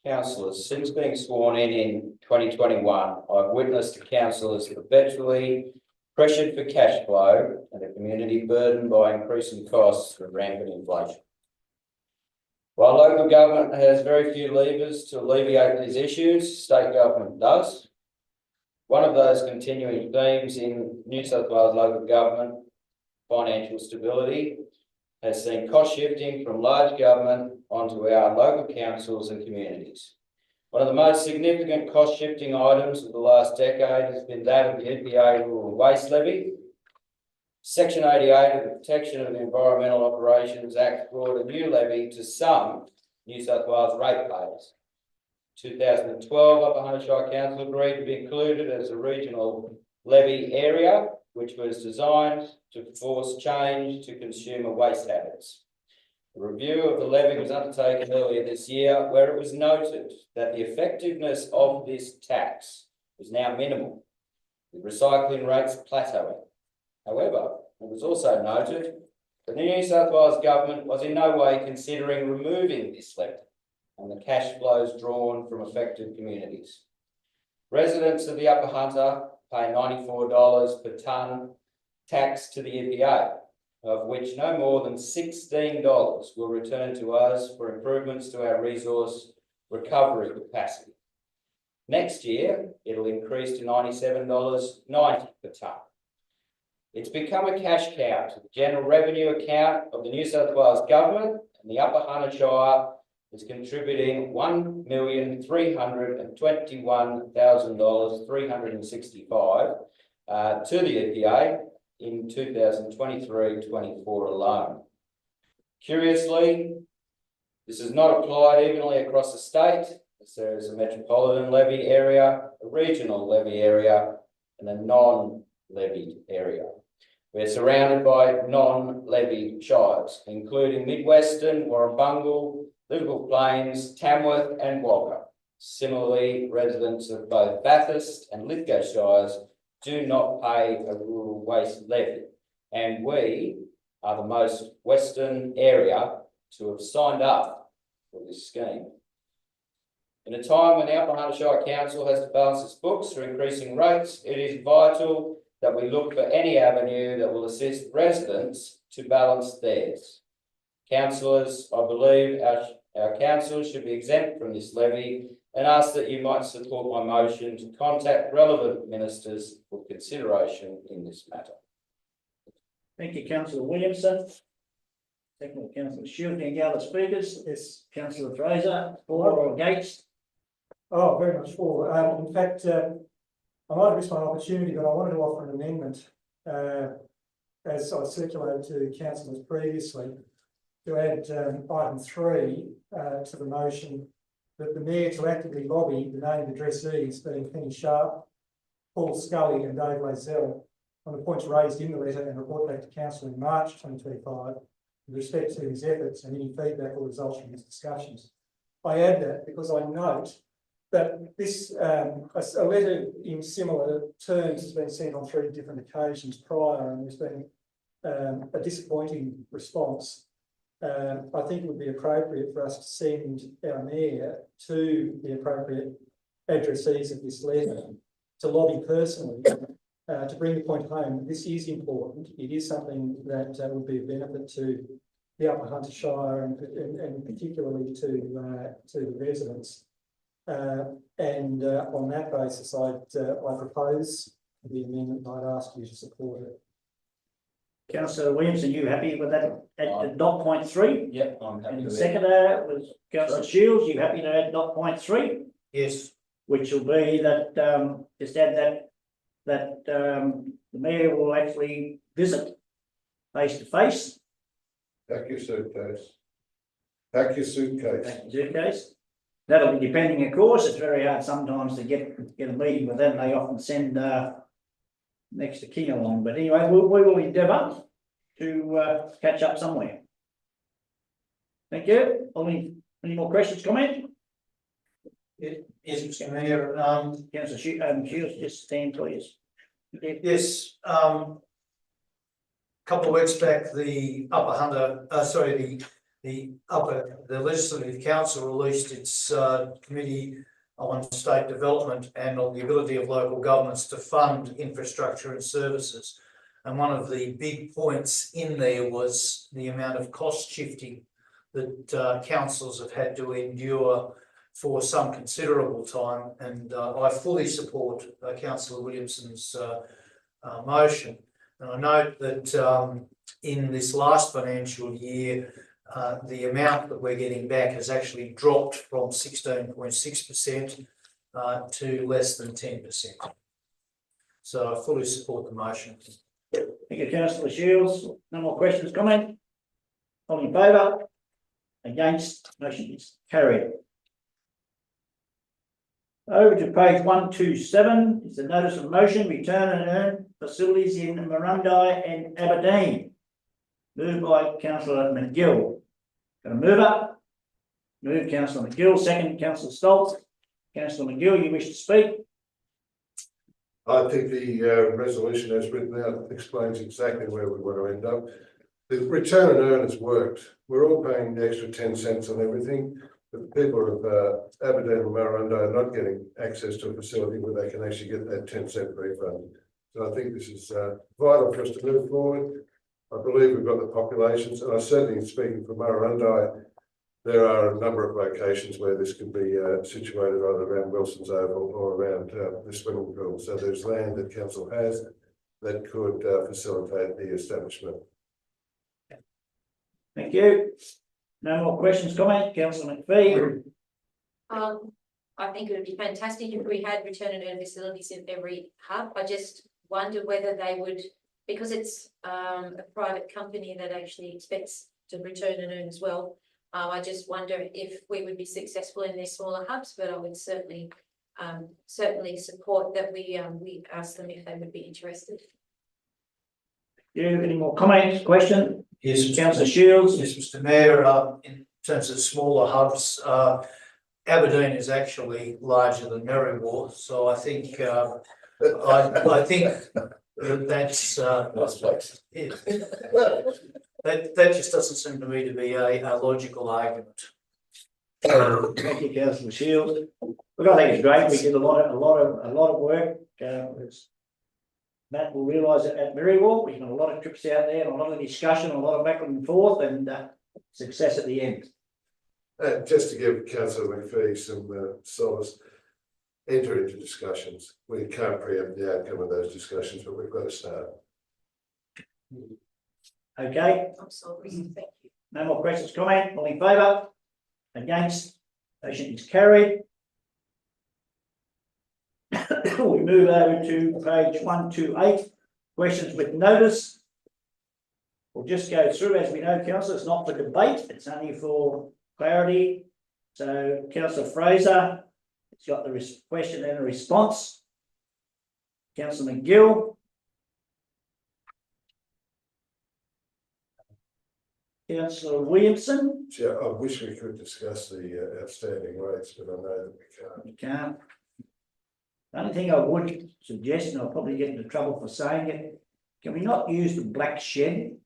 Councillors, since being sworn in 2021, I've witnessed the councillors perpetually pressured for cash flow and the community burdened by increasing costs from rampant inflation. While local government has very few levers to alleviate these issues, state government does. One of those continuing themes in New South Wales local government, financial stability, has seen cost shifting from large government onto our local councils and communities. One of the most significant cost shifting items of the last decade has been that of the EPA Rural Waste Levy. Section 88 of the Protection of the Environmental Operations Act brought a new levy to some New South Wales ratepayers. 2012, Upper Hunter Shire Council agreed to be included as a regional levy area, which was designed to force change to consumer waste habits. A review of the levy was undertaken earlier this year, where it was noted that the effectiveness of this tax was now minimal, with recycling rates plateauing. However, it was also noted that the New South Wales government was in no way considering removing this levy and the cash flows drawn from affected communities. Residents of the Upper Hunter pay $94 per tonne tax to the EPA, of which no more than $16 will return to us for improvements to our resource recovery capacity. Next year, it'll increase to $97.90 per tonne. It's become a cash cow to the general revenue account of the New South Wales government, and the Upper Hunter Shire is contributing $1,321,365 to the EPA in 2023-24 alone. Curiously, this is not applied evenly across the state, as there is a metropolitan levy area, a regional levy area, and a non-levied area. We're surrounded by non-levy shires, including Mid-Western, Warrumbungle, Liverpool Plains, Tamworth and Walker. Similarly, residents of both Bathurst and Lithgow Shires do not pay a rural waste levy, and we are the most western area to have signed up for this scheme. In a time when the Upper Hunter Shire Council has to balance its books through increasing rates, it is vital that we look for any avenue that will assist residents to balance theirs. Councillors, I believe our council should be exempt from this levy and ask that you might support my motion to contact relevant ministers for consideration in this matter. Thank you, councillor Williamson. Second, councillor Shields. Any other speakers? Yes. Councillor Fraser, for or against? Oh, very much for. In fact, I might have missed my opportunity, but I wanted to offer an amendment, as I circulated to councillors previously, to add item 3 to the motion, that the mayor to actively lobby the named addressees, being Penny Sharp, Paul Scully and Dave Lazell, on the points raised in the letter and report back to council in March 2025 with respect to his efforts and any feedback or results from his discussions. I add that because I note that this, a letter in similar terms has been sent on 3 different occasions prior, and there's been a disappointing response. I think it would be appropriate for us to send our mayor to the appropriate addressees of this letter to lobby personally to bring the point home. This is important. It is something that would be a benefit to the Upper Hunter Shire and particularly to the residents. And on that basis, I propose the amendment. I'd ask you to support it. Councillor Williams, are you happy with that at dot point 3? Yep, I'm happy And the with it. seconder was Councillor Shields, you happy to add dot point 3? Yes. Which will be that, just add that the mayor will actually visit face to face. Pack your suitcase. Pack your suitcase. Back to suitcase. That'll be depending, of course, it's very hard sometimes to get a meeting with them, they often send next to kin along, but anyway, we will endeavour to catch up somewhere. Thank you. Any more questions, comment? Yes, Mr. Mayor, Councillor Shields, just stand please. yes, couple of weeks back, the Upper Hunter, the Legislative Council released its committee on state development and on the ability of local governments to fund infrastructure and services. And one of the big points in there was the amount of cost shifting that councils have had to endure for some considerable time. And I fully support Councillor Williamson's motion. And I note that in this last financial year, the amount that we're getting back has actually dropped from 16.6% to less than 10%. So I fully support the motion. Thank you, Councillor Shields. No more questions, comment? All in favour? Against? Motion is carried. Over to page 127 is the notice of motion, return and earn facilities in Marundi and Aberdeen. Moved by Councillor McGill. Got a mover? Move Councillor McGill, second Councillor Stoltz. Councillor McGill, you wish to speak? I think the resolution as written out explains exactly where we want to end up. The return and earn has worked. We're all paying the extra 10 cents on everything, but the people of Aberdeen and Marundi are not getting access to a facility where they can actually get that 10-cent refund. So I think this is vital for us to move forward. I believe we've got the populations, and I certainly, speaking for Marundi, there are a number of locations where this could be situated either around Wilson's Oval or around the swimming pool. So there's land that council has that could facilitate the establishment. Thank you. No more questions, comment? Councillor McPhee. I think it would be fantastic if we had return and earn facilities in every hub. I just wonder whether they would, because it's a private company that actually expects to return and earn as well. I just wonder if we would be successful in their smaller hubs, but I would certainly support that we ask them if they would be interested. Any more comments, question? Yes, Councillor Shields. Yes, Mr. Mayor, in terms of smaller hubs, Aberdeen is actually larger than Merriwar, so I think I think that's that just doesn't seem to me to be a logical argument. Thank you, Councillor Shields. Look, I think it's great. We did a lot of work. Matt will realise that at Merriwar, we've got a lot of trips out there, and a lot of discussion, a lot of back and forth, and success at the end. Just to give Councillor McPhee some solace, enter into discussions. We can't preempt the outcome of those discussions, but we've got to start. Okay, I'm sorry, thank you. no more questions, comment? All in favour? Against? Motion is carried. We move over to page 128, questions with notice. We'll just go through, as we know, councillor, it's not for debate, it's only for clarity. So Councillor Fraser, it's got the question and a response. Councillor McGill. Councillor Williamson, Chair, I wish we could discuss the outstanding rates, but I know that we can't. you can't. The only thing I would suggest, and I'll probably get into trouble for saying it, can we not use the black shed?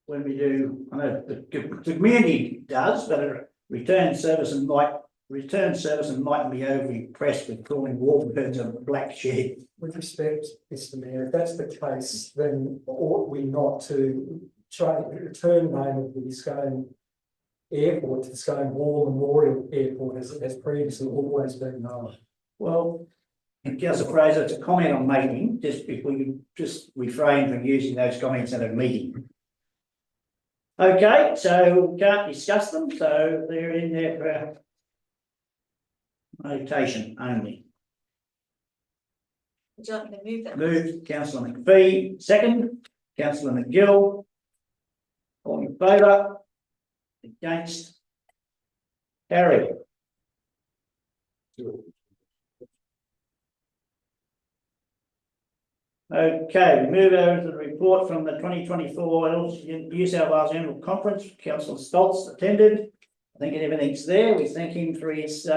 When we do, I know the community does, but a return service and mightn't be overly pressed with calling Warbirds a black shed. With respect, Mr Mayor, if that's the case, then ought we not to try to return the name of the Scone Airport to the Scone War Memorial Airport as previously always been known? Well, Councillor Fraser, it's a comment I'm making, just if we can just refrain from using those comments at a meeting. Okay, so we can't discuss them, so they're in there for notation only. Would you like me to move that? Moved, councillor McPhee, second, councillor McGill. All in favour? Against? Carried. Okay, we move over to the report from the 2024 New South Wales Annual Conference. Councillor Stoltz attended. I think everything's there. We thank him for his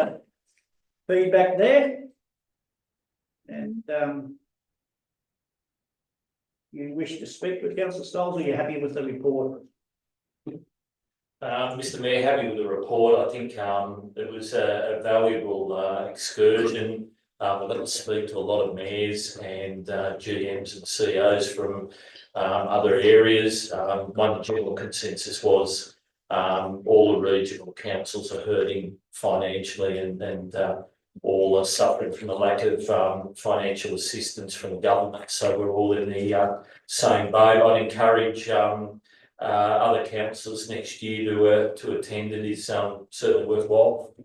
feedback there. And you wish to speak with Councillor Stoltz, or are you happy with the report? Mr Mayor, happy with the report. I think it was a valuable excursion. We've got to speak to a lot of mayors and GMs and CEOs from other areas. One general consensus was all the regional councils are hurting financially and all are suffering from the lack of financial assistance from the government. So we're all in the same boat. I'd encourage other councillors next year to attend. It is certainly worthwhile.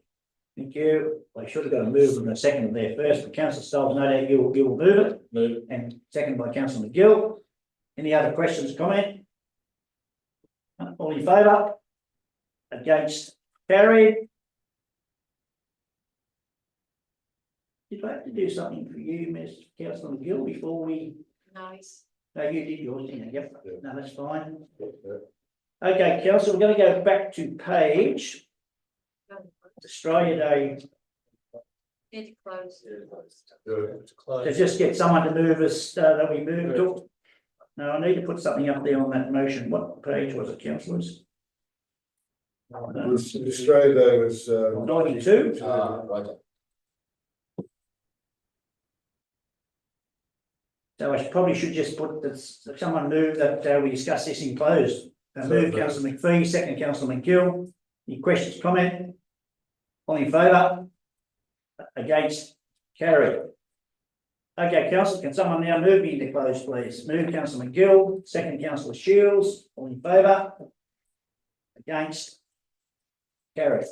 Thank you. I should have got a move and a second there first, but Councillor Stoltz, no doubt you'll move it. Move. And second by Councillor McGill. Any other questions, comment? All in favour? Against? Carried. Did I have to do something for you, Ms. Councillor McGill, before we? Nice. No, you did yours, didn't you? Yep. No, that's fine. Okay, Councillor, we're going to go back to page Australia Day. Need to close. To just get someone to move us, that we move to. No, I need to put something up there on that motion. What page was it, councillors? Australia Day was 92. Right. So I probably should just put this, someone move that we discuss this in closed. Move Councillor McPhee, second Councillor McGill. Any questions, comment? All in favour? Against? Carried. Okay, councillor, can someone now move me into closed, please? Move Councillor McGill, second Councillor Shields. All in favour? Against? Carried.